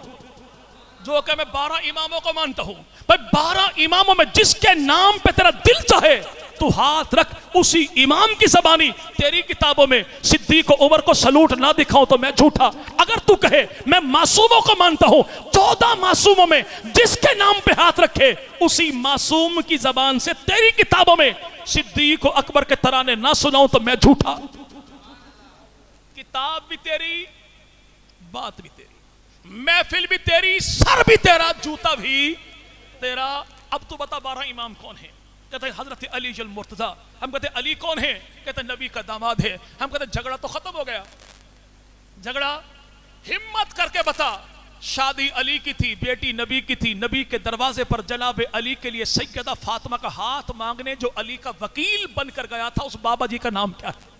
Speaker 2: جو کہ میں 12 اماموں کو مانتا ہوں، بھائی 12 اماموں میں جس کے نام پہ تیرا دل چاہے تو ہاتھ رکھ، اسی امام کی زبانی تیری کتابوں میں صدیق و عمر کو سلوٹ نہ دکھاؤں تو میں جھوٹا. اگر تو کہے میں معصوموں کو مانتا ہوں، 14 معصوموں میں جس کے نام پہ ہاتھ رکھے اسی معصوم کی زبان سے تیری کتابوں میں صدیق و اکبر کے ترانے نہ سناؤں تو میں جھوٹا. کتاب بھی تیری، بات بھی تیری، محفل بھی تیری، سر بھی تیرا، جوتا بھی تیرا. اب تو بتا 12 امام کون ہیں؟ کہتے ہیں حضرت علی المرتضیٰ. ہم کہتے ہیں علی کون ہے؟ کہتے ہیں نبی کا داماد ہے. ہم کہتے ہیں جھگڑا تو ختم ہو گیا. جھگڑا ہمت کر کے بتا. شادی علی کی تھی، بیٹی نبی کی تھی. نبی کے دروازے پر جناب علی کے لیے سیدہ فاطمہ کا ہاتھ مانگنے جو علی کا وکیل بن کر گیا تھا اس بابا جی کا نام کیا ہے؟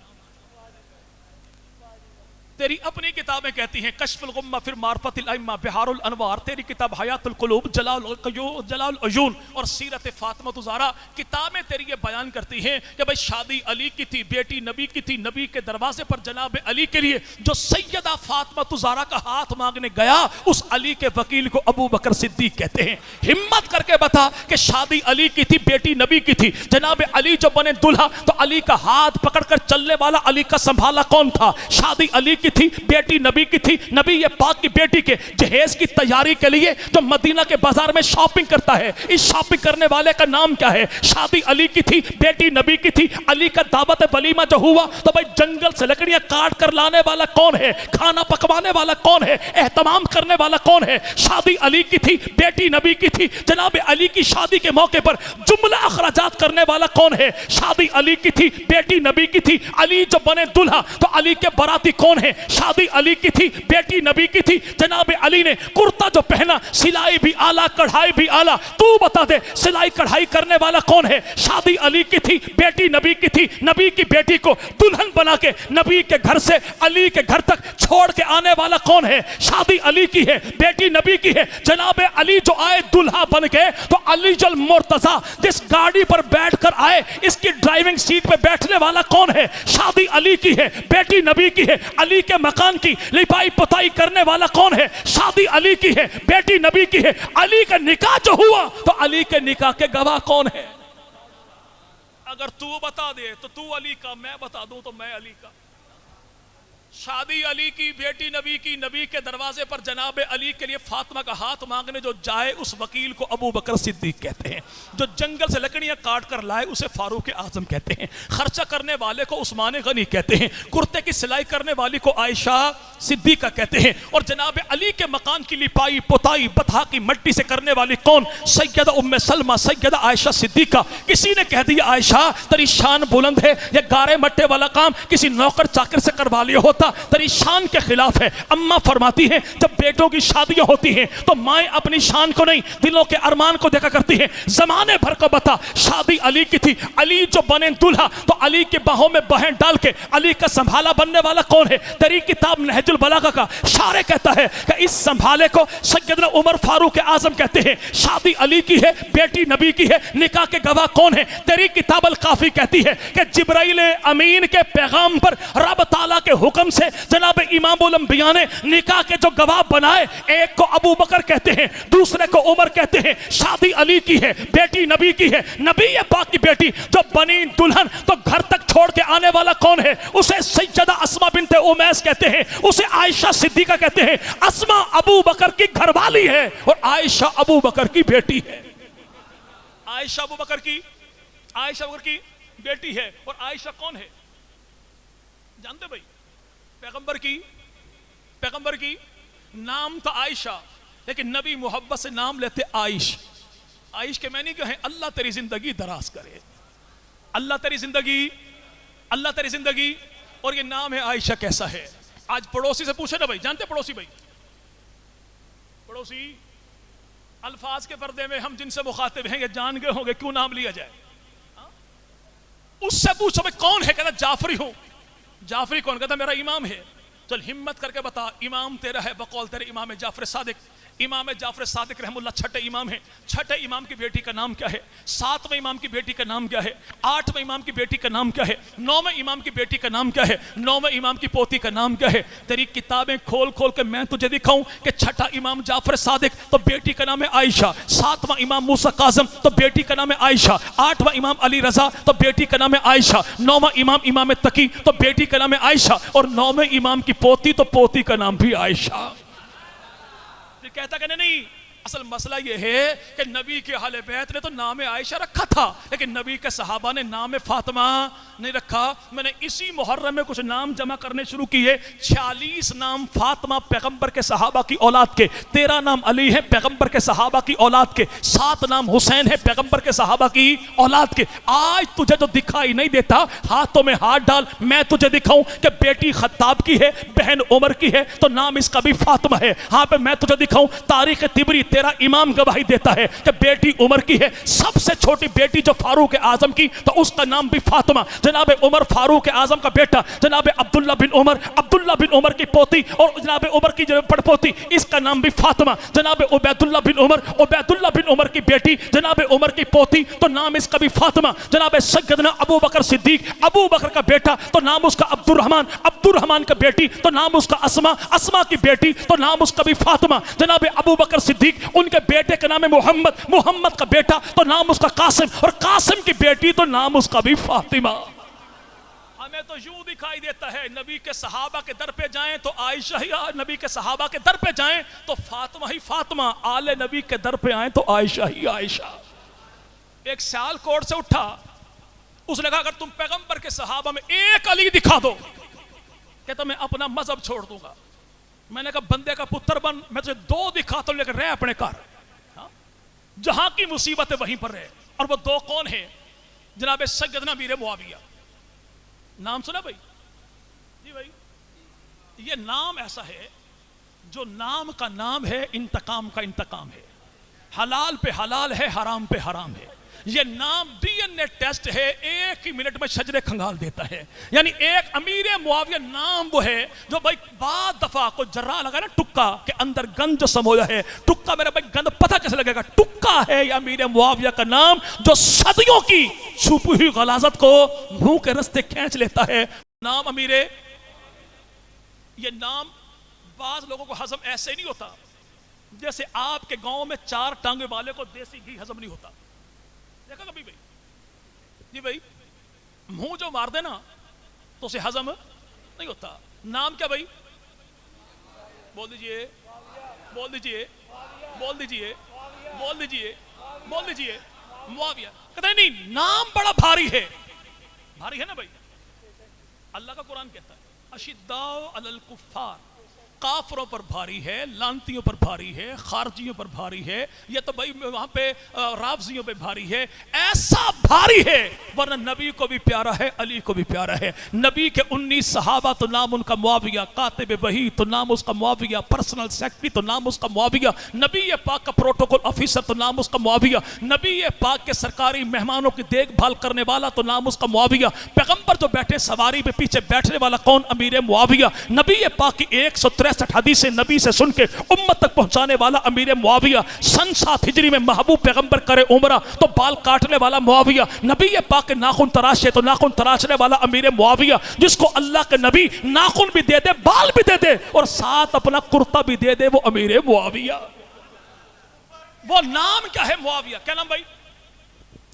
Speaker 2: تیری اپنی کتابیں کہتی ہیں کشف الغمہ پھر معرفت الائمہ بہار الانوار، تیری کتاب حیات القلوب، جلال العیون اور سیرت فاطمہ الزہرا، کتابیں تیری یہ بیان کرتی ہیں کہ بھئی شادی علی کی تھی، بیٹی نبی کی تھی، نبی کے دروازے پر جناب علی کے لیے جو سیدہ فاطمہ الزہرا کا ہاتھ مانگنے گیا اس علی کے وکیل کو ابو بکر صدیق کہتے ہیں۔ ہمت کر کے بتا کہ شادی علی کی تھی، بیٹی نبی کی تھی، جناب علی جو بنے دلہا تو علی کا ہاتھ پکڑ کر چلنے والا علی کا سنبھالا کون تھا؟ شادی علی کی تھی، بیٹی نبی کی تھی، نبی یہ پاک کی بیٹی کے جہیز کی تیاری کے لیے جو مدینہ کے بازار میں شاپنگ کرتا ہے، اس شاپنگ کرنے والے کا نام کیا ہے؟ شادی علی کی تھی، بیٹی نبی کی تھی، علی کا دعوت ولیمہ جو ہوا تو بھائی جنگل سے لکڑیاں کاٹ کر لانے والا کون ہے؟ کھانا پکوانے والا کون ہے؟ اہتمام کرنے والا کون ہے؟ شادی علی کی تھی، بیٹی نبی کی تھی، جناب علی کی شادی کے موقع پر جملہ اخراجات کرنے والا کون ہے؟ شادی علی کی تھی، بیٹی نبی کی تھی، علی جو بنے دلہا تو علی کے باراتی کون ہے؟ شادی علی کی تھی، بیٹی نبی کی تھی، جناب علی نے کرتا جو پہنا سلائی بھی آلہ کڑھائی بھی آلہ، تو بتا دے سلائی کڑھائی کرنے والا کون ہے؟ شادی علی کی تھی، بیٹی نبی کی تھی، نبی کی بیٹی کو دلہن بنا کے نبی کے گھر سے علی کے گھر تک چھوڑ کے آنے والا کون ہے؟ شادی علی کی ہے، بیٹی نبی کی ہے، جناب علی جو آئے دلہا بن کے تو علی جل مرتضی جس گاڑی پر بیٹھ کر آئے اس کی ڈرائیونگ سیٹ پہ بیٹھنے والا کون ہے؟ شادی علی کی ہے، بیٹی نبی کی ہے، علی کے مکان کی لپائی پتائی کرنے والا کون ہے؟ شادی علی کی ہے، بیٹی نبی کی ہے، علی کا نکاح جو ہوا تو علی کے نکاح کے گواہ کون ہے؟ اگر تو بتا دے تو تو علی کا، میں بتا دوں تو میں علی کا۔ شادی علی کی، بیٹی نبی کی، نبی کے دروازے پر جناب علی کے لیے فاطمہ کا ہاتھ مانگنے جو جائے اس وکیل کو ابو بکر صدیق کہتے ہیں، جو جنگل سے لکڑیاں کاٹ کر لائے اسے فاروق اعظم کہتے ہیں، خرچہ کرنے والے کو عثمان غنی کہتے ہیں، کرتے کی سلائی کرنے والی کو عائشہ صدیقہ کہتے ہیں، اور جناب علی کے مکان کی لپائی پتائی بتھا کی مٹی سے کرنے والی کون؟ سیدہ ام سلمہ، سیدہ عائشہ صدیقہ۔ کسی نے کہہ دیا عائشہ تیری شان بلند ہے، یہ گارے مٹے والا کام کسی نوکر چاکر سے کروا لیا ہوتا، تیری شان کے خلاف ہے۔ اماں فرماتی ہیں جب بیٹوں کی شادیاں ہوتی ہیں تو مائیں اپنی شان کو نہیں دلوں کے ارمان کو دیکھا کرتی ہیں۔ زمانے بھر کو بتا شادی علی کی تھی، علی جو بنے دلہا تو علی کے باہوں میں بہن ڈال کے علی کا سنبھالا بننے والا کون ہے؟ تیری کتاب نہج البلاغہ کا شارح کہتا ہے کہ اس سنبھالے کو سیدنا عمر فاروق اعظم کہتے ہیں۔ شادی علی کی ہے، بیٹی نبی کی ہے، نکاح کے گواہ کون ہے؟ تیری کتاب الکافی کہتی ہے کہ جبرائیل امین کے پیغام پر رب تعالیٰ کے حکم سے جناب امام الانبیاء نے نکاح کے جو گواہ بنائے، ایک کو ابو بکر کہتے ہیں، دوسرے کو عمر کہتے ہیں۔ شادی علی کی ہے، بیٹی نبی کی ہے، نبی یہ پاک کی بیٹی جو بنی دلہن تو گھر تک چھوڑ کے آنے والا کون ہے؟ اسے سیدہ اسماء بنت امیس کہتے ہیں، اسے عائشہ صدیقہ کہتے ہیں۔ اسماء ابو بکر کی گھر والی ہے اور عائشہ ابو بکر کی بیٹی ہے۔ عائشہ ابو بکر کی بیٹی ہے، اور عائشہ کون ہے جانتے بھائی؟ پیغمبر کی نام تھا عائشہ، لیکن نبی محبت سے نام لیتے عائش۔ عائش کے معنی کیا ہے؟ اللہ تیری زندگی دراز کرے، اللہ تیری زندگی، اور یہ نام ہے عائشہ کیسا ہے؟ آج پڑوسی سے پوچھے نا بھائی، جانتے پڑوسی الفاظ کے پردے میں ہم جن سے مخاطب ہیں یہ جان گئے ہوں گے کیوں نام لیا جائے، اس سے پوچھو بھائی کون ہے؟ کہتا جعفری ہوں۔ جعفری کون؟ کہتا میرا امام ہے۔ چل ہمت کر کے بتا امام تیرا ہے بقول تیرے امام جعفر صادق۔ امام جعفر صادق رحم اللہ چھٹے امام ہیں۔ چھٹے امام کی بیٹی کا نام کیا ہے؟ ساتویں امام کی بیٹی کا نام کیا ہے؟ آٹھویں امام کی بیٹی کا نام کیا ہے؟ نویں امام کی بیٹی کا نام کیا ہے؟ نویں امام کی پوتی کا نام کیا ہے؟ تیری کتابیں کھول کھول کے میں تجھے دکھاؤں کہ چھٹا امام جعفر صادق تو بیٹی کا نام ہے عائشہ، ساتواں امام موسیٰ کاظم تو بیٹی کا نام ہے عائشہ، آٹھواں امام علی رضا تو بیٹی کا نام ہے عائشہ، نوواں امام تقی تو بیٹی کا نام ہے عائشہ، اور نویں امام کی پوتی تو پوتی کا نام بھی عائشہ۔ کہتا کہ نہیں، اصل مسئلہ یہ ہے کہ نبی کے اہل بیت نے تو نام عائشہ رکھا تھا لیکن نبی کے صحابہ نے نام فاطمہ نہیں رکھا۔ میں نے اسی محرم میں کچھ نام جمع کرنے شروع کیے، 46 نام فاطمہ پیغمبر کے صحابہ کی اولاد کے، 13 نام علی ہیں پیغمبر کے صحابہ کی اولاد کے، 7 نام حسین ہیں پیغمبر کے صحابہ کی اولاد کے۔ آج تجھے جو دکھائی نہیں دیتا ہاتھوں میں ہاتھ ڈال، میں تجھے دکھاؤں کہ بیٹی خطاب کی ہے، بہن عمر کی ہے تو نام اس کا بھی فاطمہ ہے۔ ہاں پہ میں تجھے دکھاؤں تاریخ طبری تیرا امام گواہی دیتا ہے کہ بیٹی عمر کی ہے، سب سے چھوٹی بیٹی جو فاروق اعظم کی تو اس کا نام بھی فاطمہ۔ جناب عمر فاروق اعظم کا بیٹا جناب عبداللہ بن عمر، عبداللہ بن عمر کی پوتی اور جناب عمر کی پڑ پوتی، اس کا نام بھی فاطمہ، جناب عبیداللہ بن عمر، عبیداللہ بن عمر کی بیٹی جناب عمر کی پوتی تو نام اس کا بھی فاطمہ، جناب سیدنا ابو بکر صدیق، ابو بکر کا بیٹا تو نام اس کا عبد الرحمن، عبد الرحمن کا بیٹی تو نام اس کا اسما، اسما کی بیٹی تو نام اس کا بھی فاطمہ، جناب ابو بکر صدیق ان کے بیٹے کا نام ہے محمد، محمد کا بیٹا تو نام اس کا قاسم، اور قاسم کی بیٹی تو نام اس کا بھی فاطمہ۔ ہمیں تو یوں دکھائی دیتا ہے نبی کے صحابہ کے در پہ جائیں تو عائشہ ہی، نبی کے صحابہ کے در پہ جائیں تو فاطمہ ہی فاطمہ، آل نبی کے در پہ آئیں تو عائشہ ہی عائشہ۔ ایک سیال کوٹ سے اٹھا، اس نے کہا اگر تم پیغمبر کے صحابہ میں ایک علی دکھا دو کہتا میں اپنا مذہب چھوڑ دوں گا۔ میں نے کہا بندے کا پتر بن، میں تجھے دو دکھاتا ہوں لیکن رہ اپنے گھر، جہاں کی مصیبت ہے وہیں پر رہے۔ اور وہ دو کون ہیں؟ جناب سیدنا امیر معاویہ، نام سنا بھائی؟ جی بھائی، یہ نام ایسا ہے جو نام کا نام ہے، انتقام کا انتقام ہے، حلال پہ حلال ہے، حرام پہ حرام ہے۔ یہ نام ڈی این اے ٹیسٹ ہے، ایک ہی منٹ میں شجرے کھنگال دیتا ہے۔ یعنی ایک امیر معاویہ نام وہ ہے جو بھائی بعد دفعہ کو جرا لگا نا ٹکا کے اندر گند جو سمویا ہے، ٹکا میرا بھائی گند پتہ کیسے لگے گا؟ ٹکا ہے یہ امیر معاویہ کا نام جو صدیوں کی چھپی ہوئی غلاظت کو منہ کے رستے کھینچ لیتا ہے۔ نام امیر، یہ نام بعض لوگوں کو ہضم ایسے نہیں ہوتا جیسے آپ کے گاؤں میں 4 ٹانگے والے کو دیسی گھی ہضم نہیں ہوتا، دیکھا کبھی بھائی؟ جی بھائی، منہ جو مار دے نا تو اسے ہضم نہیں ہوتا۔ نام کیا بھائی؟ بول دیجئے، بول دیجئے، بول دیجئے، بول دیجئے، بول دیجئے، معاویہ۔ کہتا ہے نہیں، نام بڑا بھاری ہے، بھاری ہے نا بھائی؟ اللہ کا قرآن کہتا ہے اشداء علی الکفار، کافروں پر بھاری ہے، لانتیوں پر بھاری ہے، خارجیوں پر بھاری ہے، یہ تو بھائی وہاں پہ رافضیوں پہ بھاری ہے، ایسا بھاری ہے ورنہ نبی کو بھی پیارا ہے، علی کو بھی پیارا ہے۔ نبی کے 19 صحابہ تو نام ان کا معاویہ، کاتب وحی تو نام اس کا معاویہ، پرسنل سیکرٹری تو نام اس کا معاویہ، نبی پاک کا پروٹوکول آفیسر تو نام اس کا معاویہ، نبی پاک کے سرکاری مہمانوں کی دیکھ بھال کرنے والا تو نام اس کا معاویہ، پیغمبر جو بیٹھے سواری پہ پیچھے بیٹھنے والا کون؟ امیر معاویہ، نبی پاک کی 163 حدیثیں نبی سے سن کے امت تک پہنچانے والا امیر معاویہ، سن 7 ہجری میں محبوب پیغمبر کرے عمرہ تو بال کاٹنے والا معاویہ، نبی پاک کے ناخن تراشے تو ناخن تراشنے والا امیر معاویہ، جس کو اللہ کے نبی ناخن بھی دے دے، بال بھی دے دے اور ساتھ اپنا کرتا بھی دے دے، وہ امیر معاویہ۔ وہ نام کیا ہے؟ معاویہ۔ کیا نام بھائی؟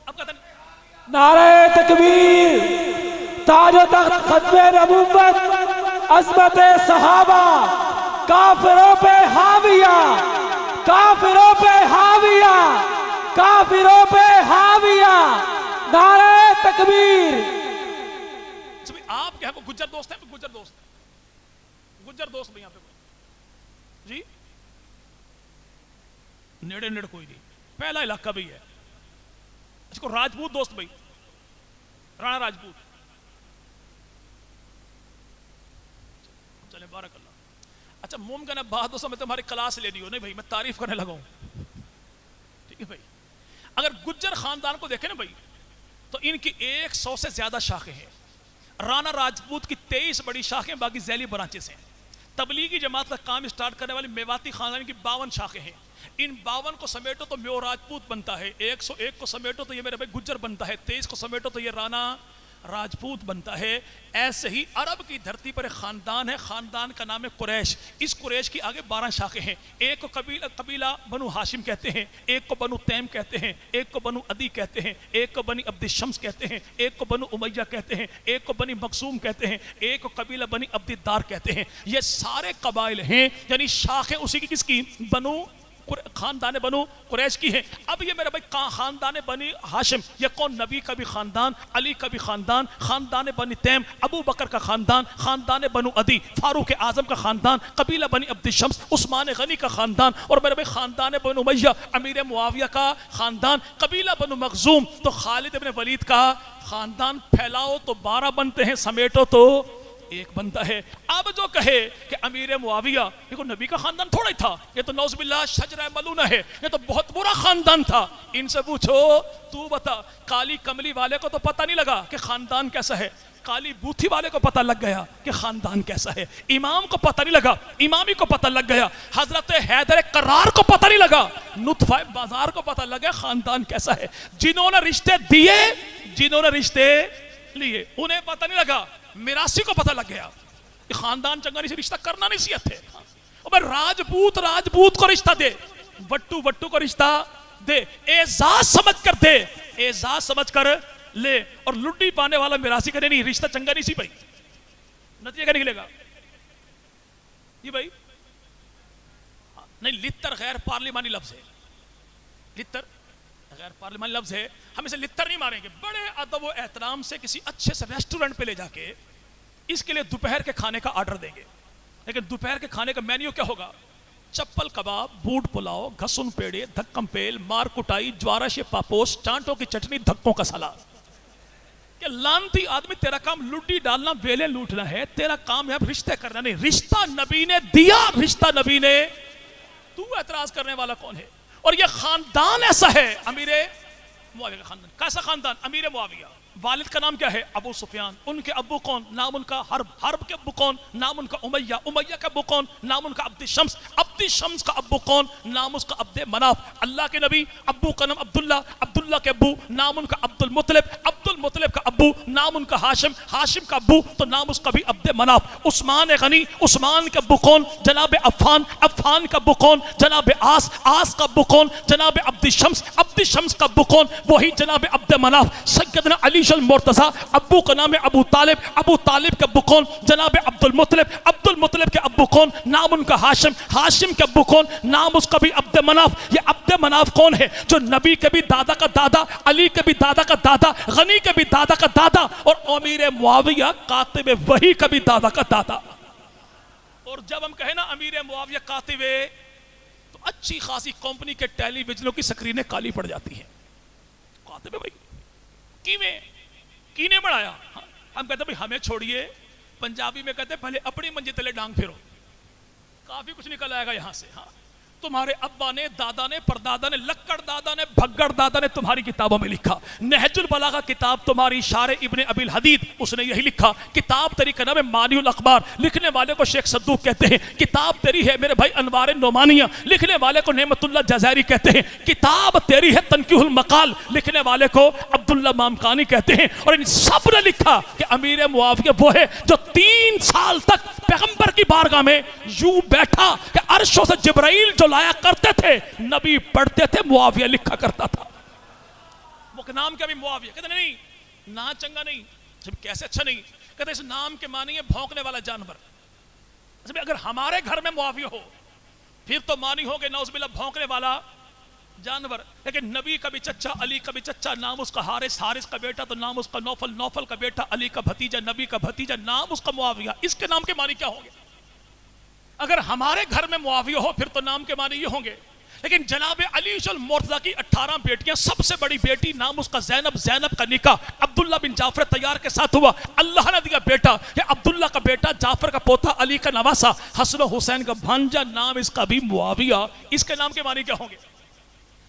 Speaker 2: اب کہتے ہیں
Speaker 1: نعرہ تکبیر، تاج و تخت ختم نبوت، عظمت صحابہ، کافروں پہ حاویہ، کافروں پہ حاویہ، کافروں پہ حاویہ، نعرہ تکبیر۔
Speaker 2: آپ کے یہاں کو گجر دوست ہیں؟ گجر دوست، گجر دوست بھی یہاں پہ جی؟ نیڑے نیڑے کوئی نہیں، پہلا علاقہ بھی ہے اس کو راجپوت دوست بھائی، رانا راجپوت، چلے بارک اللہ۔ اچھا ممکن ہے بعد دوستوں میں تمہاری کلاس لینی ہو، نہیں بھائی میں تعریف کرنے لگا ہوں، ٹھیک ہے بھائی؟ اگر گجر خاندان کو دیکھیں نا بھائی تو ان کی 100 سے زیادہ شاخیں ہیں۔ رانا راجپوت کی 23 بڑی شاخیں، باقی ذیلی برانچز ہیں۔ تبلیغی جماعت کا کام سٹارٹ کرنے والی میواتی خاندان کی 52 شاخیں ہیں۔ ان 52 کو سمیٹو تو میو راجپوت بنتا ہے، 101 کو سمیٹو تو یہ میرے بھائی گجر بنتا ہے، 23 کو سمیٹو تو یہ رانا راجپوت بنتا ہے۔ ایسے ہی عرب کی دھرتی پر ایک خاندان ہے، خاندان کا نام ہے قریش۔ اس قریش کی آگے 12 شاخیں ہیں۔ ایک کو قبیلہ بنو ہاشم کہتے ہیں، ایک کو بنو تیم کہتے ہیں، ایک کو بنو عدی کہتے ہیں، ایک کو بنی عبد الشمس کہتے ہیں، ایک کو بنو امیہ کہتے ہیں، ایک کو بنی مقسوم کہتے ہیں، ایک کو قبیلہ بنی عبد الدار کہتے ہیں۔ یہ سارے قبائل ہیں، یعنی شاخیں اسی کی کس کی؟ بنو خاندان بنو قریش کی ہیں۔ اب یہ میرا بھائی خاندان بنی ہاشم، یہ کون؟ نبی کا بھی خاندان، علی کا بھی خاندان، خاندان بنی تیم، ابو بکر کا خاندان، خاندان بنو عدی، فاروق اعظم کا خاندان، قبیلہ بنی عبد الشمس، عثمان غنی کا خاندان، اور میرے بھائی خاندان بنو امیہ، امیر معاویہ کا خاندان، قبیلہ بنو مخزوم تو خالد بن ولید کا خاندان۔ پھیلاؤ تو 12 بنتے ہیں، سمیٹو تو ایک بنتا ہے. اب جو کہے کہ امیر معاویہ یہ کوئی نبی کا خاندان تھوڑا ہی تھا, یہ تو نعوذ باللہ شجرہ ملونہ ہے, یہ تو بہت برا خاندان تھا. ان سے پوچھو تو بتا, کالی کملی والے کو تو پتہ نہیں لگا کہ خاندان کیسا ہے, کالی بوتھی والے کو پتہ لگ گیا کہ خاندان کیسا ہے. امام کو پتہ نہیں لگا, امامی کو پتہ لگ گیا. حضرت حیدر کرار کو پتہ نہیں لگا, نطفہ بازار کو پتہ لگ گیا خاندان کیسا ہے. جنہوں نے رشتے دیے, جنہوں نے رشتے لیے, انہیں پتہ نہیں لگا, میراثی کو پتہ لگ گیا کہ خاندان چنگا نہیں سے رشتہ کرنا نہیں سی تھے. راجپوت راجپوت کو رشتہ دے, وٹو وٹو کو رشتہ دے, اعزاز سمجھ کر دے, اعزاز سمجھ کر لے. اور لڈی پانے والا میراثی کرے نہیں, رشتہ چنگا نہیں سی بھائی, نتیجہ کیا نکلے گا یہ بھائی؟ نہیں, لتر غیر پارلیمانی لفظ ہے, لتر غیر پارلیمانی لفظ ہے, ہم اسے لتر نہیں ماریں گے. بڑے ادب و احترام سے کسی اچھے سے ریسٹورنٹ پہ لے جا کے اس کے لیے دوپہر کے کھانے کا آرڈر دیں گے, لیکن دوپہر کے کھانے کا مینیو کیا ہوگا؟ چپل کباب, بوٹ پلاؤ, گھسن پیڑے, دھکم پیل, مار کٹائی, جوارش پاپوس, چانٹوں کی چٹنی, دھکوں کا سلاد. کہ لانتی آدمی, تیرا کام لڈی ڈالنا, ویلے لوٹنا ہے, تیرا کام ہے رشتے کرنا نہیں. رشتہ نبی نے دیا, رشتہ نبی نے, تو اعتراض کرنے والا کون ہے؟ اور یہ خاندان ایسا ہے, امیر معاویہ کا خاندان. کیسا خاندان؟ امیر معاویہ. والد کا نام کیا ہے؟ ابو سفیان. ان کے ابو کون؟ نام ان کا حرب. حرب کے ابو کون؟ نام ان کا امیہ. امیہ کا ابو کون؟ نام ان کا عبد شمس. عبد شمس کا ابو کون؟ نام اس کا عبد مناف. اللہ کے نبی ابو کا نام عبداللہ. عبداللہ کے ابو نام ان کا عبد المطلب. عبد المطلب کا ابو نام ان کا ہاشم. ہاشم کا ابو تو نام اس کا بھی عبد مناف. عثمان غنی. عثمان کا ابو کون؟ جناب عفان. عفان کا ابو کون؟ جناب آس. آس کا ابو کون؟ جناب عبد شمس. عبد شمس کا ابو کون؟ وہی جناب عبد مناف. سیدنا علی المرتضیٰ. ابو کا نام ہے ابو طالب. ابو طالب کے ابو کون؟ جناب عبد المطلب. عبد المطلب کے ابو کون؟ نام ان کا ہاشم. ہاشم کے ابو کون؟ نام اس کا بھی عبد مناف. یہ عبد مناف کون ہے؟ جو نبی کے بھی دادا کا دادا, علی کے بھی دادا کا دادا, غنی کے بھی دادا کا دادا, اور امیر معاویہ کاتب وحی کا بھی دادا کا دادا. اور جب ہم کہیں نا امیر معاویہ کاتب, تو اچھی خاصی کمپنی کے ٹیلی ویژنوں کی سکرینیں کالی پڑ جاتی ہیں. کاتب بھائی کینے بڑھایا. ہم کہتے ہیں بھائی ہمیں چھوڑیے, پنجابی میں کہتے ہیں پہلے اپنی منجی تلے ڈانگ پھرو, کافی کچھ نکل آئے گا یہاں سے. ہاں, تمہارے ابا نے, دادا نے, پردادا نے, لکڑ دادا نے, بھگڑ دادا نے تمہاری کتابوں میں لکھا. نہج البلاغہ کتاب تمہاری شارع ابن ابی الحدید, اس نے یہی لکھا. کتاب تیری کا نام ہے مانی الاخبار, لکھنے والے کو شیخ صدوق کہتے ہیں. کتاب تیری ہے میرے بھائی انوار نعمانیہ, لکھنے والے کو نعمت اللہ جزائری کہتے ہیں. کتاب تیری ہے تنقیح المقال, لکھنے والے کو عبداللہ مامکانی کہتے ہیں. اور ان سب نے لکھا کہ امیر معاویہ وہ ہے جو 3 سال تک پیغمبر کی بارگاہ میں یوں بیٹھا کہ عرشوں سے جبرائیل جو لایا کرتے تھے, نبی پڑھتے تھے, معاویہ لکھا کرتا تھا. وہ نام کیا بھی معاویہ؟ کہتے نہیں, نا چنگا نہیں. کیسے اچھا نہیں؟ کہتے اس نام کے معنی ہے بھونکنے والا جانور. اگر ہمارے گھر میں معاویہ ہو پھر تو معنی ہو کہ نعوذ باللہ بھونکنے والا جانور. لیکن نبی کا بھی چچا, علی کا بھی چچا, نام اس کا حارث, حارث کا بیٹا تو نام اس کا نوفل, نوفل کا بیٹا, علی کا بھتیجا, نبی کا بھتیجا, نام اس کا معاویہ. اس کے نام کے معنی کیا ہوں گے؟ اگر ہمارے گھر میں معاویہ ہو پھر تو نام کے معنی یہ ہوں گے. لیکن جناب علی المرتضیٰ کی 18 بیٹیاں, سب سے بڑی بیٹی نام اس کا زینب, زینب کا نکاح عبداللہ بن جعفر طیار کے ساتھ ہوا. اللہ نے دیا بیٹا, یہ عبداللہ کا بیٹا, جعفر کا پوتا, علی کا نواسا, حسن و حسین کا بھانجا, نام اس کا بھی معاویہ. اس کے نام کے معنی کیا ہوں گے؟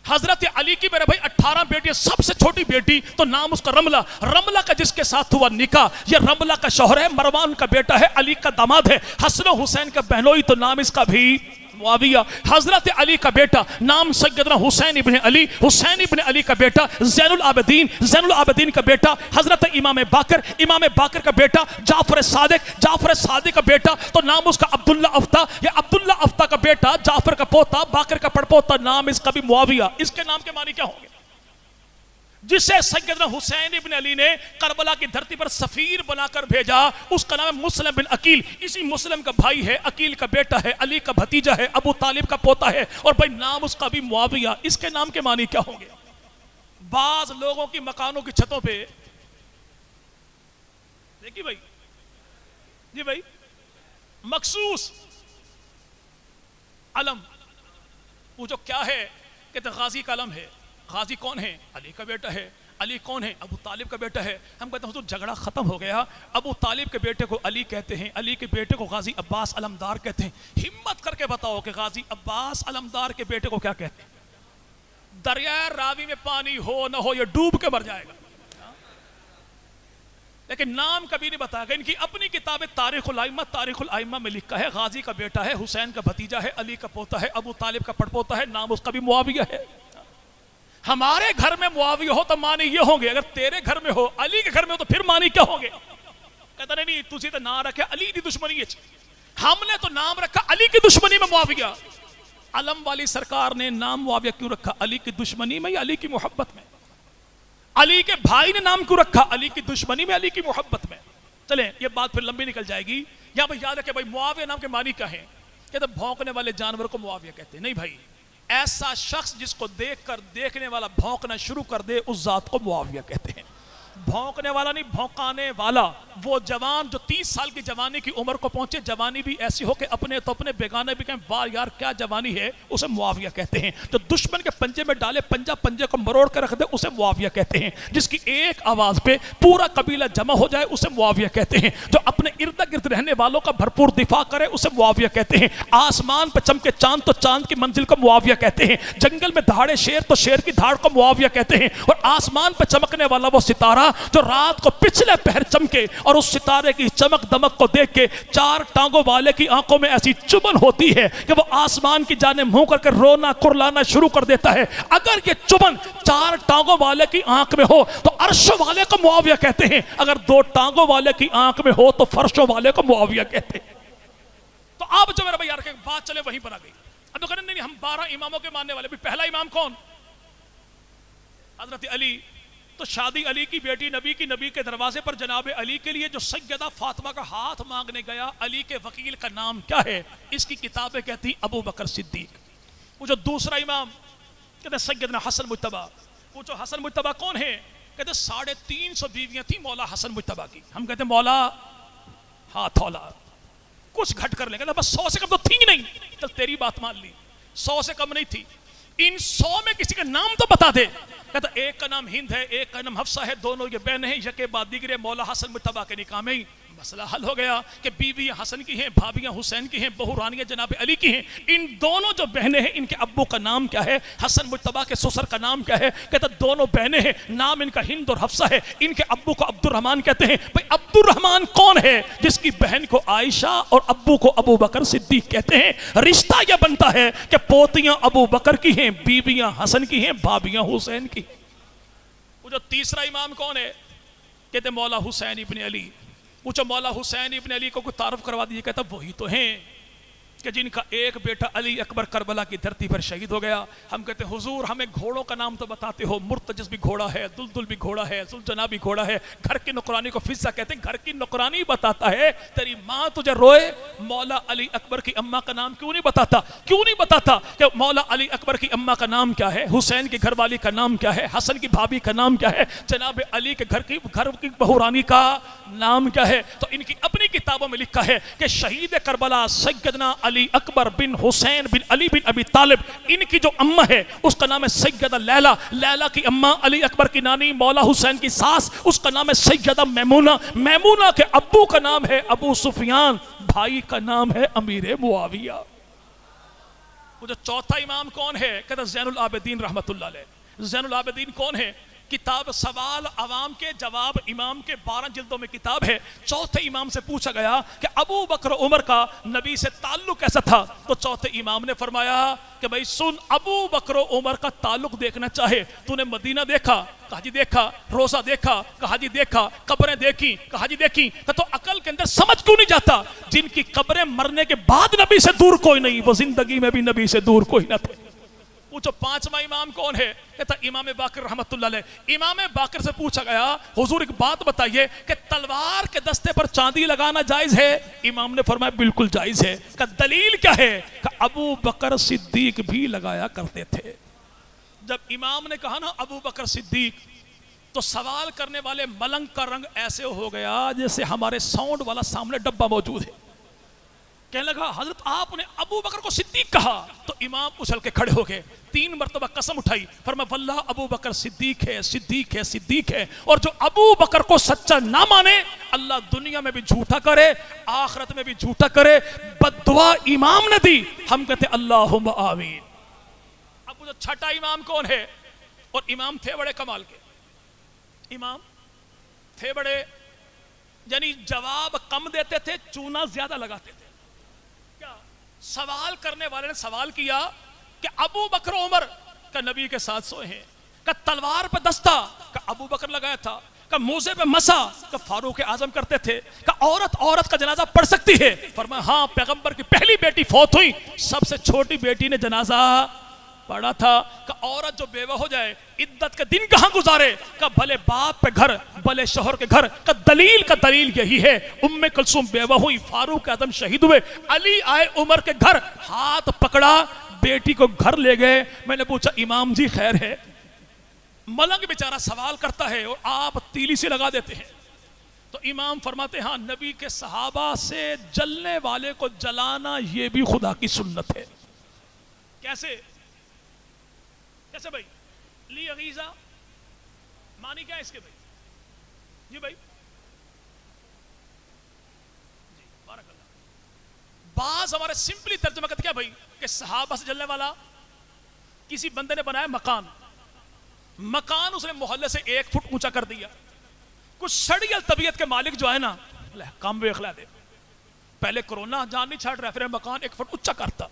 Speaker 2: حضرت علی کی میرے بھائی 18 بیٹی, سب سے چھوٹی بیٹی تو نام اس کا رملہ. رملہ کا جس کے ساتھ ہوا نکاح, یہ رملہ کا شوہر ہے, مروان کا بیٹا ہے, علی کا داماد ہے. حسن و حسین کا بہنوئی تو نام اس کا بھی معاویہ. حضرت علی کا بیٹا نام سیدنا حسین ابن علی, حسین ابن علی کا بیٹا زین العابدین, زین العابدین کا بیٹا حضرت امام باقر, امام باقر کا بیٹا جعفر صادق, جعفر صادق کا بیٹا تو نام اس کا عبداللہ افتا, یہ عبداللہ افتا کا بیٹا, جعفر کا پوتا, باقر کا پڑپوتا, نام اس کا بھی معاویہ. اس کے نام کے معنی کیا ہوں گے؟ جسے سیدنا حسین ابن علی نے کربلا کی دھرتی پر سفیر بنا کر بھیجا, اس کا نام ہے مسلم بن عقیل. اسی مسلم کا بھائی ہے, عقیل کا بیٹا ہے, علی کا بھتیجا ہے, ابو طالب کا پوتا ہے, اور بھائی نام اس کا بھی معاویہ. اس کے نام کے معنی کیا ہوں گے؟ بعض لوگوں کی مکانوں کی چھتوں پہ دیکھیے بھائی, جی بھائی, مخصوص علم پوچھو کیا ہے, کہتے غازی کا علم ہے. غازی کون ہے؟ علی کا بیٹا ہے. علی کون ہے؟ ابو طالب کا بیٹا ہے. ہم کہتے ہیں حضور جھگڑا ختم ہو گیا, ابو طالب کے بیٹے کو علی کہتے ہیں, علی کے بیٹے کو غازی عباس علمدار کہتے ہیں. ہمت کر کے بتاؤ کہ غازی عباس علمدار کے بیٹے کو کیا کہتے ہیں؟ دریائے راوی میں پانی ہو نہ ہو یہ ڈوب کے مر جائے گا, لیکن نام کبھی نہیں بتایا گا. ان کی اپنی کتاب تاریخ الائمہ میں لکھا ہے غازی کا بیٹا ہے, حسین کا بھتیجا ہے, علی کا پوتا ہے, ابو طالب کا پڑپوتا ہے, نام اس کا بھی معاویہ ہے. ہمارے گھر میں معاویہ ہو تو معنی یہ ہوں گے, اگر تیرے گھر میں ہو, علی کے گھر میں ہو تو پھر معنی کیا ہوں گے؟ کہتا نہیں تسی تو نام رکھے علی کی دشمنی ہے, ہم نے تو نام رکھا علی کی دشمنی میں معاویہ. علم والی سرکار نے نام معاویہ کیوں رکھا؟ علی کی دشمنی میں یا علی کی محبت میں؟ علی کے بھائی نے نام کیوں رکھا؟ علی کی دشمنی میں, علی کی محبت میں. چلیں یہ بات پھر لمبی نکل جائے گی. یہاں پہ یاد رکھے بھائی معاویہ نام کے معنی کیا ہے؟ کہتے بھونکنے والے جانور کو معاویہ کہتے ہیں. نہیں بھائی, ایسا شخص جس کو دیکھ کر دیکھنے والا بھونکنا شروع کر دے اس ذات کو معاویہ کہتے ہیں. بھونکنے والا نہیں, بھونکانے والا. وہ جوان جو 30 سال کی جوانی کی عمر کو پہنچے, جوانی بھی ایسی ہو کہ اپنے تو اپنے بیگانے بھی کہیں واہ یار کیا جوانی ہے, اسے معاویہ کہتے ہیں. جو دشمن کے پنجے میں ڈالے, پنجے کو مروڑ کر رکھ دے, اسے معاویہ کہتے ہیں. جس کی ایک آواز پہ پورا قبیلہ جمع ہو جائے, اسے معاویہ کہتے ہیں. جو اپنے ارد گرد رہنے والوں کا بھرپور دفاع کرے, اسے معاویہ کہتے ہیں. آسمان پہ چمکے چاند تو چاند کی منزل کو معاویہ کہتے ہیں. جنگل میں دہاڑے شیر تو شیر کی دھاڑ کو معاویہ کہتے ہیں. اور آسمان پہ چمکنے والا وہ ستارہ جو رات کو پچھلے پہر چمکے, اور اس ستارے کی چمک دمک کو دیکھ کے 4 ٹانگوں والے کی آنکھوں میں ایسی چبن ہوتی ہے کہ وہ آسمان کی جانب منہ کر کے رونا کرلانا شروع کر دیتا ہے. اگر یہ چبن 4 ٹانگوں والے کی آنکھ میں ہو تو عرش والے کو معاویہ کہتے ہیں. اگر 2 ٹانگوں والے کی آنکھ میں ہو تو فرشوں والے کو معاویہ کہتے ہیں. تو آپ جو میرا بھائی یار بات چلے وہیں پر آ گئی. اب تو کہتے نہیں ہم 12 اماموں کے ماننے والے. پہلا امام کون؟ حضرت علی. تو شادی علی کی بیٹی نبی کے دروازے پر جناب علی کے لیے جو سیدہ فاطمہ کا ہاتھ مانگنے گیا, علی کے وکیل کا نام کیا ہے؟ اس کی کتابیں کہتی ابو بکر صدیق. وہ جو دوسرا امام کہتے سیدنا حسن مجتبیٰ. وہ جو حسن مجتبیٰ کون ہے؟ کہتے 350 بیویاں تھیں مولا حسن مجتبیٰ کی. ہم کہتے مولا ہاتھ اولا کچھ گھٹ کر لیں. کہتے بس 100 سے کم تو تھی نہیں. چل تیری بات مان لی, 100 سے کم نہیں تھی. ان 100 میں کسی کا نام تو بتا دے. کہتا ایک کا نام ہند ہے, ایک کا نام حفصہ ہے, دونوں یہ بہنیں ہیں, یکے بعد دیگرے مولا حسن مجتبیٰ کے نکاح میں ہی مسئلہ حل ہو گیا کہ بیویاں حسن کی ہیں, بھابیاں حسین کی ہیں, بہو رانیاں جناب علی کی ہیں. ان دونوں جو بہنیں ہیں ان کے ابو کا نام کیا ہے؟ حسن مجتبیٰ کے سسر کا نام کیا ہے؟ کہتا دونوں بہنیں ہیں, نام ان کا ہند اور حفصہ ہے. ان کے ابو کو عبد الرحمن کہتے ہیں. بھئی عبد الرحمن کون ہے؟ جس کی بہن کو عائشہ اور ابو کو ابو بکر صدیق کہتے ہیں. رشتہ یہ بنتا ہے کہ پوتیاں ابو بکر کی ہیں, بیویاں حسن کی ہیں, بھابیاں حسین کی. وہ جو تیسرا امام کون ہے؟ کہتے مولا حسین ابن علی. پوچھو مولا حسین ابن علی کو کوئی تعارف کروا دیجیے. کہتا وہی تو ہیں کہ جن کا ایک بیٹا علی اکبر کربلا کی دھرتی پر شہید ہو گیا. ہم کہتے ہیں حضور ہمیں گھوڑوں کا نام تو بتاتے ہو. مرتجز بھی گھوڑا ہے, دلدل بھی گھوڑا ہے, ذوالجناح بھی گھوڑا ہے. گھر کی نوکرانی کو فضہ کہتے ہیں. گھر کی نوکرانی بتاتا ہے, تیری ماں تجھے روئے, مولا علی اکبر کی اماں کا نام کیوں نہیں بتاتا؟ کیوں نہیں بتاتا کہ مولا علی اکبر کی اماں کا نام کیا ہے, حسین کی گھر والی کا نام کیا ہے, حسن کی بھابھی کا نام کیا ہے, جناب علی کے گھر کی بہو رانی کا نام کیا ہے؟ تو ان کی اپنی کتابوں میں لکھا ہے کہ شہید کربلا سیدنا علی اکبر بن حسین بن علی بن ابی طالب, ان کی جو اماں ہے اس کا نام ہے سیدہ لیلہ. لیلہ کی اماں علی اکبر کی نانی مولا حسین کی ساس, اس کا نام ہے سیدہ میمونہ. میمونہ کے ابو کا نام ہے ابو سفیان, بھائی کا نام ہے امیر معاویہ. وہ جو چوتھا امام کون ہے؟ کہتا زین العابدین رحمت اللہ علیہ. زین العابدین کون ہے؟ کتاب سوال عوام کے جواب امام کے 12 جلدوں میں کتاب ہے. چوتھے امام سے پوچھا گیا کہ ابو بکر عمر کا نبی سے تعلق کیسا تھا؟ تو چوتھے امام نے فرمایا کہ بھائی سن, ابو بکر عمر کا تعلق دیکھنا چاہے تو نے مدینہ دیکھا؟ کہا جی دیکھا. روزہ دیکھا؟ کہا جی دیکھا. قبریں دیکھی؟ کہا جی دیکھی. تو عقل کے اندر سمجھ کیوں نہیں جاتا جن کی قبریں مرنے کے بعد نبی سے دور کوئی نہیں, وہ زندگی میں بھی نبی سے دور کوئی نہ تھے. پوچھو پانچواں امام کون ہے؟ کہتا امام باقر رحمت اللہ علیہ. امام باقر سے پوچھا گیا حضور ایک بات بتائیے کہ تلوار کے دستے پر چاندی لگانا جائز ہے؟ امام نے فرمایا بالکل جائز ہے. کہ دلیل کیا ہے؟ کہ ابو بکر صدیق بھی لگایا کرتے تھے. جب امام نے کہا نا ابو بکر صدیق, تو سوال کرنے والے ملنگ کا رنگ ایسے ہو گیا جیسے ہمارے ساؤنڈ والا سامنے ڈبہ موجود ہے کہنے لگا حضرت آپ نے ابو بکر کو صدیق کہا، تو امام اچھل کے کھڑے ہو گئے، 3 مرتبہ قسم اٹھائی، فرمایا واللہ ابو بکر صدیق ہے، صدیق ہے، صدیق ہے، اور جو ابو بکر کو سچا نہ مانے اللہ دنیا میں بھی جھوٹا کرے آخرت میں بھی جھوٹا کرے۔ بد دعا امام نے دی، ہم کہتے اللہم آمین۔ اب وہ جو چھٹا امام کون ہے؟ اور امام تھے بڑے کمال کے، امام تھے بڑے، یعنی جواب کم دیتے تھے، چونا زیادہ لگاتے تھے۔ کیا سوال کرنے والے نے سوال کیا کہ ابو بکر عمر کا نبی کے ساتھ سوئے ہیں، کہ تلوار پہ دستہ کا ابو بکر لگایا تھا، کہ موزے پہ مسا کا فاروق اعظم کرتے تھے، کہ عورت کا جنازہ پڑھ سکتی ہے؟ فرمایا ہاں، پیغمبر کی پہلی بیٹی فوت ہوئی، سب سے چھوٹی بیٹی نے جنازہ پڑھا تھا۔ کہ عورت جو بیوہ ہو جائے عدت کے دن کہاں گزارے؟ کہ بھلے باپ پہ گھر بھلے شوہر کے گھر، کا دلیل یہی ہے۔ ام کلثوم بیوہ ہوئی، فاروق اعظم شہید ہوئے، علی آئے عمر کے گھر، ہاتھ پکڑا، بیٹی کو گھر لے گئے۔ میں نے پوچھا امام جی خیر ہے؟ ملنگ بیچارہ سوال کرتا ہے اور آپ تیلی سے لگا دیتے ہیں۔ تو امام فرماتے ہاں، نبی کے صحابہ سے جلنے والے کو جلانا یہ بھی خدا کی سنت ہے۔ کیسے کیسے بھائی؟ لی اغیزہ معنی کیا ہے اس کے بھائی؟ جی بھائی، جی بارک اللہ۔ بعض ہمارے سمپلی ترجمہ کرتے کیا بھائی کہ صحابہ سے جلنے والا، کسی بندے نے بنایا مکان اس نے محلے سے 1 فٹ اونچا کر دیا، کچھ سڑیل طبیعت کے مالک جو ہے نا، کام بھی اخلا دے، پہلے کرونا جان نہیں چھاڑ رہا، پھر مکان 1 فٹ اونچا کرتا۔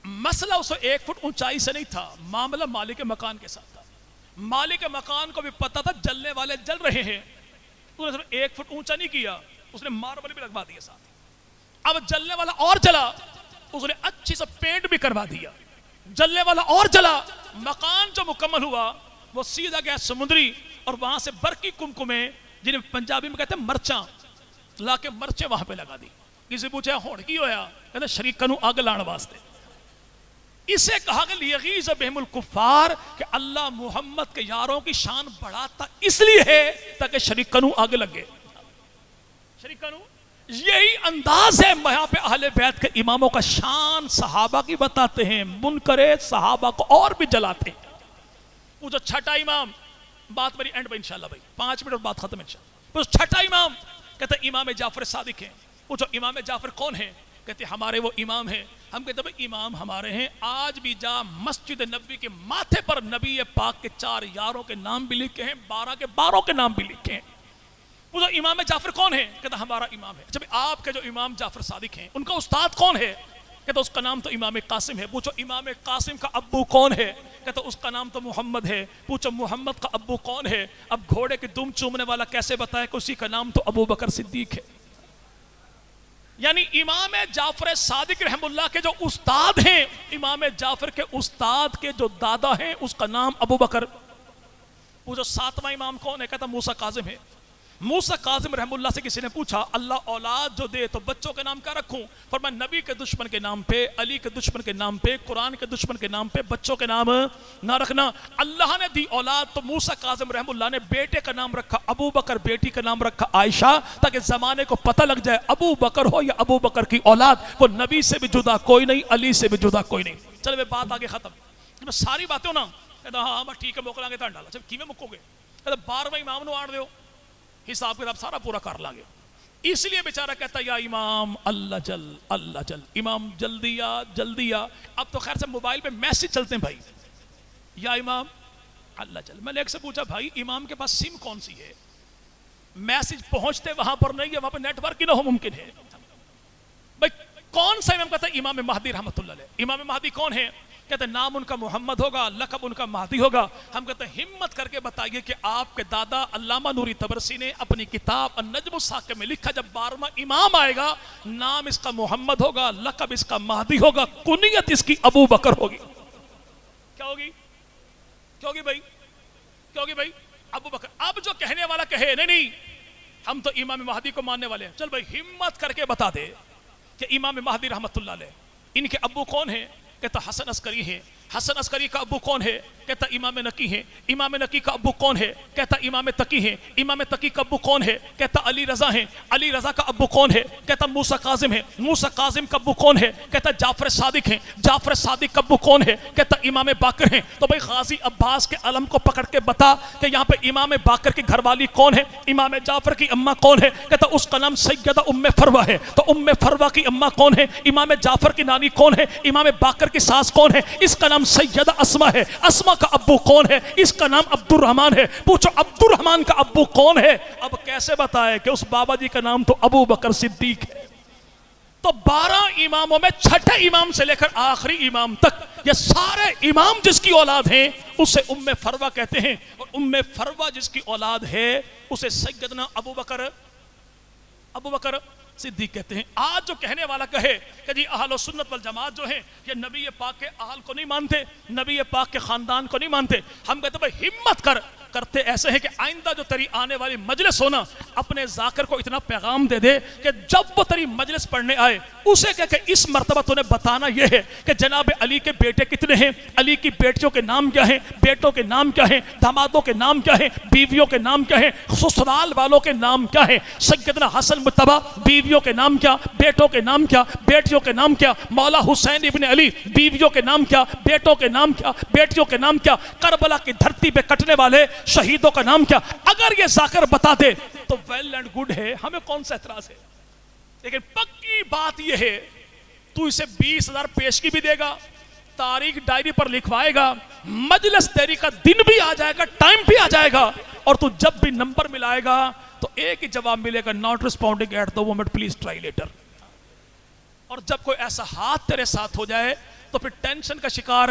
Speaker 2: مسئلہ اسے 1 فٹ اونچائی سے نہیں تھا، معاملہ مالک مکان کے ساتھ تھا۔ مالک مکان کو بھی پتا تھا جلنے والے جل رہے ہیں، اس نے صرف 1 فٹ اونچا نہیں کیا، اس نے ماربل بھی لگوا دیا ساتھ۔ اب جلنے والا اور جلا، اس نے اچھی سے پینٹ بھی کروا دیا، جلنے والا اور جلا۔ مکان جو مکمل ہوا وہ سیدھا گیا سمندری، اور وہاں سے برقی کمکمیں جنہیں پنجابی میں کہتے ہیں مرچاں، لا کے مرچیں وہاں پہ لگا دی۔ کسی پوچھا ہون کی ہویا؟ کہتے شریکہ نو آگ لان واسطے۔ اسے کہا کہ لیغیظ بہم الکفار، کہ اللہ محمد کے یاروں کی شان بڑھاتا اس لیے ہے تاکہ شریکہ نو آگ لگے۔ شریکہ نو یہی انداز ہے یہاں پہ اہل بیت کے اماموں کا، شان صحابہ کی بتاتے ہیں، منکر صحابہ کو اور بھی جلاتے ہیں۔ وہ جو چھٹا امام، بات میری اینڈ پہ انشاءاللہ بھائی، 5 منٹ اور بات ختم انشاءاللہ۔ وہ چھٹا امام کہتے ہیں امام جعفر صادق ہیں۔ وہ جو امام جعفر کون ہیں؟ کہتے ہیں ہمارے وہ امام ہیں۔ ہم کہتے ہیں امام ہمارے ہیں، آج بھی جا مسجد نبی کے ماتھے پر نبی پاک کے 4 یاروں کے نام بھی لکھے ہیں، 12 کے 12 کے نام بھی لکھے ہیں۔ وہ جو امام جعفر کون ہے؟ کہتا ہمارا امام ہے۔ جب آپ کے جو امام جعفر صادق ہیں ان کا استاد کون ہے؟ کہتا اس کا نام تو امام قاسم ہے۔ پوچھو امام قاسم کا ابو کون ہے؟ کہتا اس کا نام تو محمد ہے۔ پوچھو محمد کا ابو کون ہے؟ اب گھوڑے کی دم چومنے والا کیسے بتائے کہ اسی کا نام تو ابو بکر صدیق ہے؟ یعنی امام جعفر صادق رحم اللہ کے جو استاد ہیں، امام جعفر کے استاد کے جو دادا ہیں اس کا نام ابو بکر۔ وہ جو 7واں امام کون ہے؟ کہتا موسیٰ کاظم ہے۔ موسیٰ کاظم رحم اللہ سے کسی نے پوچھا اللہ اولاد جو دے تو بچوں کے نام کیا رکھوں؟ فرمایا نبی کے دشمن کے نام پہ، علی کے دشمن کے نام پہ، قرآن کے دشمن کے نام پہ بچوں کے نام نہ رکھنا۔ اللہ نے دی اولاد تو موسیٰ کاظم رحم اللہ نے بیٹے کا نام رکھا ابو بکر، بیٹی کا نام رکھا عائشہ، تاکہ زمانے کو پتہ لگ جائے ابو بکر ہو یا ابو بکر کی اولاد، وہ نبی سے بھی جدا کوئی نہیں، علی سے بھی جدا کوئی نہیں۔ چلو میں بات آگے ختم، جب ساری باتیں نا کہتا ہاں بس ٹھیک ہے موکلاں گے تو ڈالا، جب کی میں مکو گے کہتا 12واں امام نو آڑ دیو، حساب کتاب سارا پورا کر لیں گے۔ اس لیے بیچارہ کہتا یا امام اللہ جل اللہ جل، امام جلدی آ جلدی آ۔ اب تو خیر سے موبائل پہ میسج چلتے ہیں بھائی، یا امام اللہ جل۔ میں نے ایک سے پوچھا بھائی امام کے پاس سم کون سی ہے؟ میسج پہنچتے وہاں پر نہیں ہے، وہاں پہ نیٹ ورک ہی نہ ہو ممکن ہے بھائی۔ کون سا امام؟ کہتا ہے امام مہدی رحمۃ اللہ علیہ۔ امام مہدی کون ہے؟ کہتے ہیں نام ان کا محمد ہوگا، لقب ان کا مہدی ہوگا۔ ہم کہتے ہیں ہمت کر کے بتائیے کہ آپ کے دادا علامہ نوری طبرسی نے اپنی کتاب النجم الثاقب میں لکھا جب 12واں امام آئے گا نام اس کا محمد ہوگا، لقب اس کا مہدی ہوگا، کنیت اس کی ابو بکر ہوگی۔ کیا ہوگی؟ کیا ہوگی بھائی؟ کیا ہوگی بھائی؟ ابو بکر۔ اب جو کہنے والا کہے نہیں ہم تو امام مہدی کو ماننے والے ہیں، چل بھائی ہمت کر کے بتا دے کہ امام مہدی رحمت اللہ علیہ ان کے ابو کون ہیں؟ کہتا حسن عسکری ہیں۔ حسن عسکری کا ابو کون ہے؟ کہتا امام نقی ہیں. امام نقی کا ابو کون ہے؟ کہتا امام تقی ہیں. امام تقی کا ابو کون ہے؟ کہتا علی رضا ہیں. علی رضا کا ابو کون ہے؟ کہتا موسیٰ کاظم ہے. موسیٰ کاظم کا ابو کون ہے؟ کہتا جعفر صادق ہیں. جعفر صادق کا ابو کون ہے؟ کہتا امام باقر ہیں. تو بھائی غازی عباس کے علم کو پکڑ کے بتا کہ یہاں پہ امام باقر کی گھر والی کون ہے؟ امام جعفر کی اماں کون ہے؟ کہتا اس کا نام سیدہ ام فروہ ہے. تو ام فروہ کی اماں کون ہے؟ امام جعفر کی نانی کون ہے؟ امام باقر کی ساس کون ہے؟ اس کا نام سیدہ اسما ہے. اسما کا ابو کون ہے؟ اس کا نام عبد الرحمن ہے. پوچھو عبد الرحمن کا ابو کون ہے؟ اب کیسے بتائے کہ اس بابا جی کا نام تو ابو بکر صدیق ہے. تو 12 اماموں میں چھٹے امام سے لے کر آخری امام تک یہ سارے امام جس کی اولاد ہیں اسے ام فروہ کہتے ہیں. اور ام فروہ جس کی اولاد ہے اسے سیدنا ابو بکر صدیق کہتے ہیں. آج جو کہنے والا کہے کہ جی اہل و سنت والجماعت جو ہیں یہ نبی پاک کے اہل کو نہیں مانتے, نبی پاک کے خاندان کو نہیں مانتے, ہم کہتے ہیں بھائی ہمت کرتے ایسے ہیں کہ آئندہ جو تیری آنے والی مجلس ہونا اپنے ذاکر کو اتنا پیغام دے دے کہ جب وہ تیری مجلس پڑھنے آئے اسے کہہ کہ اس مرتبہ تو نے بتانا یہ ہے کہ جناب علی کے بیٹے کتنے ہیں, علی کی بیٹیوں کے نام کیا ہیں, بیٹوں کے نام کیا ہیں, دامادوں کے نام کیا ہیں, بیویوں کے نام کیا ہیں, سسرال والوں کے نام کیا ہیں, سیدنا حسن مجتبی بیویوں کے نام کیا, بیٹوں کے نام کیا, بیٹیوں کے نام کیا, مولا حسین ابن علی بیویوں کے نام کیا, بیٹوں کے نام کیا, بیٹیوں کے نام کیا, کربلا کی دھرتی پہ کٹنے والے شہیدوں کا نام کیا. اگر یہ ذاکر بتا دے تو ویل اینڈ گڈ ہے, ہمیں کون سا اعتراض ہے. لیکن پکی بات یہ ہے تو اسے 20,000 پیشگی بھی دے گا, تاریخ ڈائری پر لکھوائے گا, مجلس تیری کا دن بھی آ جائے گا, ٹائم بھی آ جائے گا, اور تو جب بھی نمبر ملائے گا تو ایک ہی جواب ملے گا, not responding at the moment, please try later. اور جب کوئی ایسا ہاتھ تیرے ساتھ ہو جائے تو پھر ٹینشن کا شکار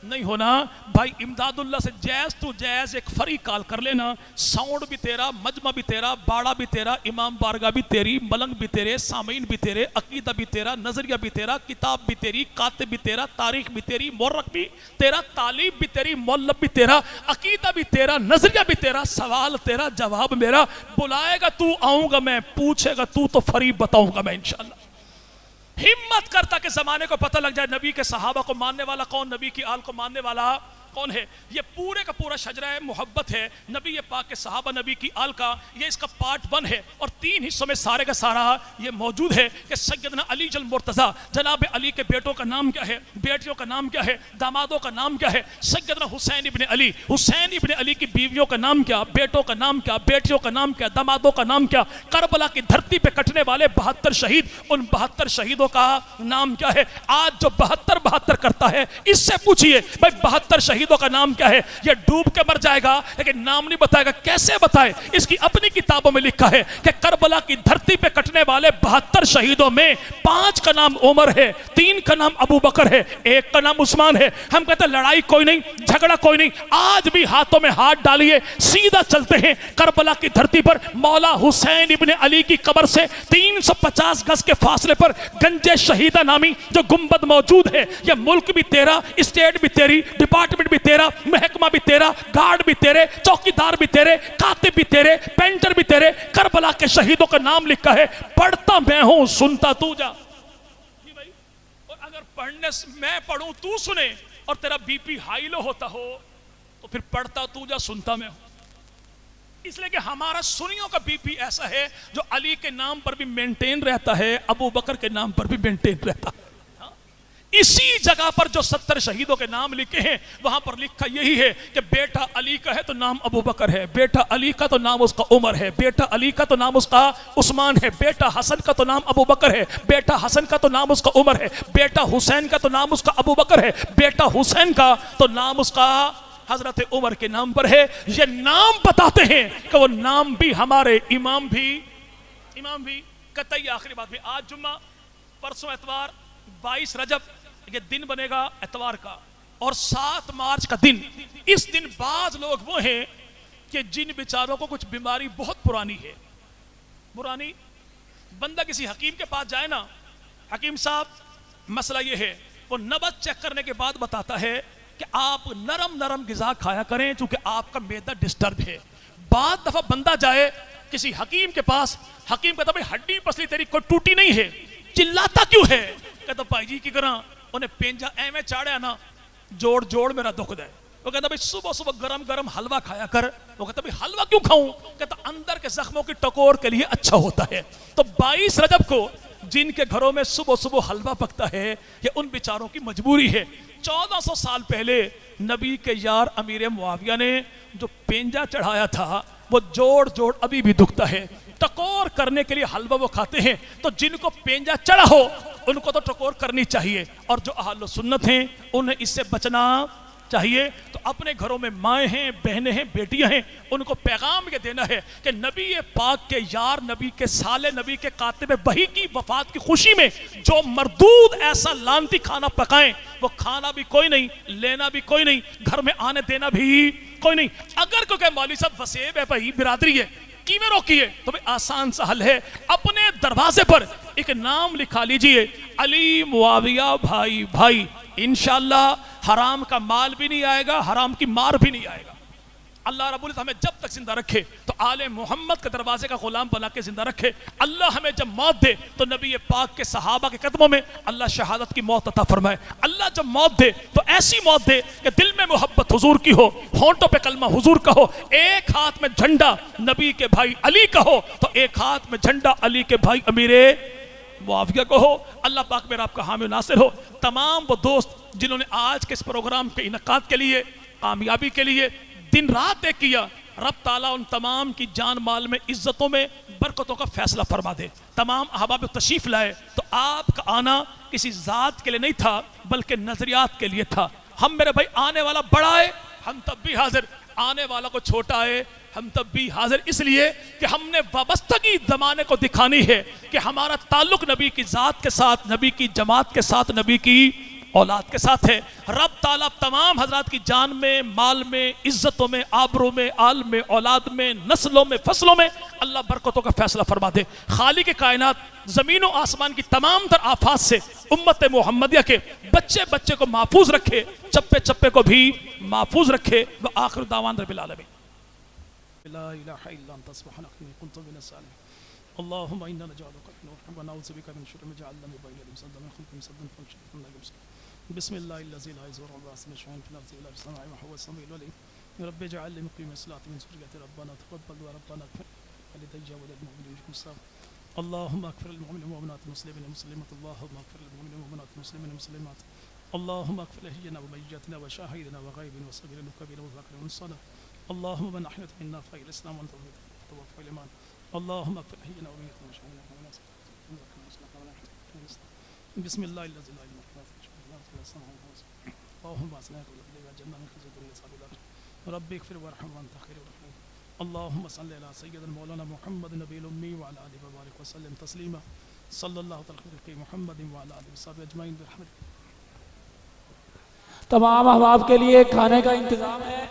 Speaker 2: نہیں ہونا. بھائی امداد اللہ سے جیز تو جیز ایک فری کال کر لینا, ساؤنڈ بھی تیرا, مجمع بھی تیرا, باڑا بھی تیرا, امام بارگاہ بھی تیری, ملنگ بھی تیرے, سامعین بھی تیرے, عقیدہ بھی تیرا, نظریہ بھی تیرا, کتاب بھی تیری, کاتب بھی تیرا, تاریخ بھی تیری, مورخ بھی تیرا, تعلیم بھی تیری, مولب بھی تیرا, عقیدہ بھی تیرا, نظریہ بھی تیرا, سوال تیرا, جواب میرا. بلائے گا تو آؤں گا میں, پوچھے گا تو فریب بتاؤں گا میں انشاءاللہ. ہمت کرتا کہ زمانے کو پتہ لگ جائے نبی کے صحابہ کو ماننے والا کون, نبی کی آل کو ماننے والا کون ہے. یہ پورے کا پورا شجرہ محبت ہے نبی پاک کے صحابہ, نبی کی آل کا. یہ اس کا پارٹ 1 ہے اور 3 حصوں میں سارے کا سارا یہ موجود ہے کہ سیدنا علی جل مرتضیٰ, جناب علی کے بیٹوں کا نام کیا ہے, بیٹیوں کا نام کیا ہے, دامادوں کا نام کیا ہے, سیدنا حسین ابن علی, حسین ابن علی کی بیویوں کا نام کیا, بیٹوں کا نام کیا, بیٹیوں کا نام کیا, دامادوں کا نام کیا, کربلا کی دھرتی پہ کٹنے والے 72 شہید, ان 72 شہیدوں کا نام کیا ہے. آج جو 72 کرتا ہے اس سے پوچھئے بھائی 72 شہیدوں کا نام کیا ہے. یہ ڈوب کے مر جائے گا لیکن نام نہیں بتائے گا. کیسے بتائے؟ اس کی اپنی کتابوں میں لکھا ہے کہ کربلا کی دھرتی پہ کٹنے والے 72 شہیدوں میں 5 کا نام عمر ہے, 3 کا نام ابو بکر ہے, 1 کا نام عثمان ہے. ہم کہتے ہیں لڑائی کوئی نہیں, جھگڑا کوئی نہیں, آج بھی ہاتھوں میں ہاتھ ڈالیے, سیدھا چلتے ہیں کربلا کی دھرتی پر مولا حسین ابن علی کی قبر سے 350 گز کے فاصلے پر گنج شہیدہ نامی جو گنبد موجود ہے. یہ ملک بھی تیرا, اسٹیٹ بھی تیری, ڈپارٹمنٹ بھی تیرا, محکمہ بھی تیرا, گارڈ بھی تیرے, چوکیدار بھی تیرے, کاتب بھی تیرے, پینٹر بھی تیرے. کربلا کے شہیدوں کا نام لکھا ہے, پڑھتا میں ہوں سنتا تو جا. اور اگر پڑھنے میں پڑھوں تو سنے اور تیرا بی پی ہائی لو ہوتا ہو تو پھر پڑھتا تو جا, سنتا میں ہوں. اس لیے کہ ہمارا سنیوں کا بی پی ایسا ہے جو علی کے نام پر بھی مینٹین رہتا ہے, ابو بکر کے نام پر بھی مینٹین رہتا ہے. اسی جگہ پر جو 70 شہیدوں کے نام لکھے ہیں وہاں پر لکھا یہی ہے کہ بیٹا علی کا ہے تو نام ابو بکر ہے, بیٹا علی کا تو نام اس کا عمر ہے, بیٹا علی کا تو نام اس کا عثمان ہے, بیٹا حسن کا تو نام ابو بکر ہے, بیٹا حسن کا تو نام اس کا عمر ہے, بیٹا حسین کا تو نام اس کا ابو بکر ہے, بیٹا حسین کا تو نام اس کا حضرت عمر کے نام پر ہے. یہ نام بتاتے ہیں کہ وہ نام بھی ہمارے امام بھی قطعی. آخری بات بھی, آج جمعہ, پرسوں اتوار, 22 رجب یہ دن بنے گا اتوار کا, اور 7 مارچ کا دن. اس دن بعض لوگ وہ ہیں کہ جن بیچاروں کو کچھ بیماری بہت پرانی ہے, پرانی. بندہ کسی حکیم کے پاس جائے نا, حکیم صاحب مسئلہ یہ ہے, وہ نبض چیک کرنے کے بعد بتاتا ہے کہ آپ نرم غذا کھایا کریں چونکہ آپ کا معدہ ڈسٹرب ہے. بعض دفعہ بندہ جائے کسی حکیم کے پاس, حکیم کہتا بھائی ہڈی پسلی تیری کوئی ٹوٹی نہیں ہے, چلاتا کیوں ہے؟ کہتا بھائی جی کی کرا انہیں پینجا ایویں چاڑیا نا, جوڑ میرا دکھ دے. وہ کہتا بھائی صبح صبح گرم گرم حلوہ کھایا کر. وہ کہتا بھائی حلوہ کیوں کھاؤں؟ کہتا اندر کے زخموں کی ٹکور کے لیے اچھا ہوتا ہے. تو 22 رجب کو جن کے گھروں میں صبح صبح حلوہ پکتا ہے یہ ان بیچاروں کی مجبوری ہے. 1400 سال پہلے نبی کے یار امیر معاویہ نے جو پینجا چڑھایا تھا وہ جوڑ جوڑ ابھی بھی دکھتا ہے. ٹکور کرنے کے لیے حلوہ وہ کھاتے ہیں. تو جن کو پینجا چڑھا ہو ان کو تو ٹکور کرنی چاہیے, اور جو اہل سنت ہیں انہیں اس سے بچنا چاہیے. تو اپنے گھروں میں مائیں ہیں, بہنیں ہیں, بیٹیاں ہیں, ان کو پیغام یہ دینا ہے کہ نبی پاک کے یار, نبی کے سالے, نبی کے کاتب وحی کی وفات کی خوشی میں جو مردود ایسا لانتی کھانا پکائیں, وہ کھانا بھی کوئی نہیں, لینا بھی کوئی نہیں, گھر میں آنے دینا بھی کوئی نہیں. اگر کوئی کہ مولوی صاحب وسیب ہے بھائی, برادری ہے, کیویں روکیے؟ تو بھئی آسان سا حل ہے, اپنے دروازے پر ایک نام لکھا لیجئے, علی معاویہ بھائی بھائی. انشاءاللہ حرام کا مال بھی نہیں آئے گا, حرام کی مار بھی نہیں آئے گا. اللہ رب العزت ہمیں جب تک زندہ رکھے تو آل محمد کے دروازے کا غلام بنا کے زندہ رکھے. اللہ ہمیں جب موت دے تو نبی پاک کے صحابہ کے قدموں میں اللہ شہادت کی موت عطا فرمائے. اللہ جب موت دے تو ایسی موت دے کہ دل میں محبت حضور کی ہو, ہونٹوں پہ کلمہ حضور کا ہو, ایک ہاتھ میں جھنڈا نبی کے بھائی علی کا ہو تو ایک ہاتھ میں جھنڈا علی کے بھائی امیر معاویہ کو ہو. اللہ پاک میرا آپ کا حامی ناصر ہو. تمام وہ دوست جنہوں نے آج کے اس پروگرام کے انعقاد کے لیے, کامیابی کے لیے دن رات ایک کیا, رب تعالیٰ ان تمام کی جان مال میں, عزتوں میں برکتوں کا فیصلہ فرما دے. تمام احباب تشریف لائے تو آپ کا آنا کسی ذات کے لیے نہیں تھا بلکہ نظریات کے لیے تھا. ہم میرے بھائی آنے والا بڑا ہے, ہم تب بھی حاضر, آنے والا کو چھوٹا ہے, ہم تب بھی حاضر, اس لیے کہ ہم نے وابستگی زمانے کو دکھانی ہے کہ ہمارا تعلق نبی کی ذات کے ساتھ, نبی کی جماعت کے ساتھ, نبی کی اولاد کے ساتھ ہے. رب تعالیٰ تمام حضرات کی جان میں, مال میں, عزتوں میں, آبروں میں, آل میں, اولاد میں, نسلوں میں, فصلوں میں اللہ برکتوں کا فیصلہ فرما دے. خالق کائنات زمین و آسمان کی تمام تر آفات سے امت محمدیہ کے بچے بچے کو محفوظ رکھے, چپے چپے کو بھی محفوظ رکھے. وآخر دعوان رب العالمین. لا الہ الا انت سبحانک انی کنت من الظالمین. اللهم انا نجعلک فی نحورهم ونعوذ بک من شر ما جعلنا من بین یدیک صدا من خلقک صدا فانشرنا لك. بسم الله الذي لا يضر مع اسمه شيء في الارض ولا في السماء وهو السميع العليم. رب اجعل لي مقيم الصلاة من ذريتي ربنا تقبل وربنا اغفر لوالدي وللمؤمنين والمسلمين. اللهم اغفر للمؤمنين والمؤمنات المسلمين والمسلمات. اللهم اغفر للمؤمنين والمؤمنات المسلمين والمسلمات. اللهم اغفر لأحيائنا وميتنا وشاهدنا وغائبنا وصغيرنا وكبيرنا وذكرنا وانثانا. اللهم من أحييت منا فإلى الإسلام وأنت توفى الإيمان. اللهم اغفر لأحيائنا وميتنا وشاهدنا بسم الله الذي لا إله إلا هو اللهم أسناك ولله جنة من خزي الدنيا صار الله ربي اغفر وارحم وأنت خير الراحمين. اللهم صل على سيدنا مولانا محمد النبي الأمي وعلى آله وبارك وسلم تسليما. صلى الله على محمد وعلى آله وصحبه أجمعين برحمتك.
Speaker 1: تمام احباب کے لیے کھانے کا انتظام ہے.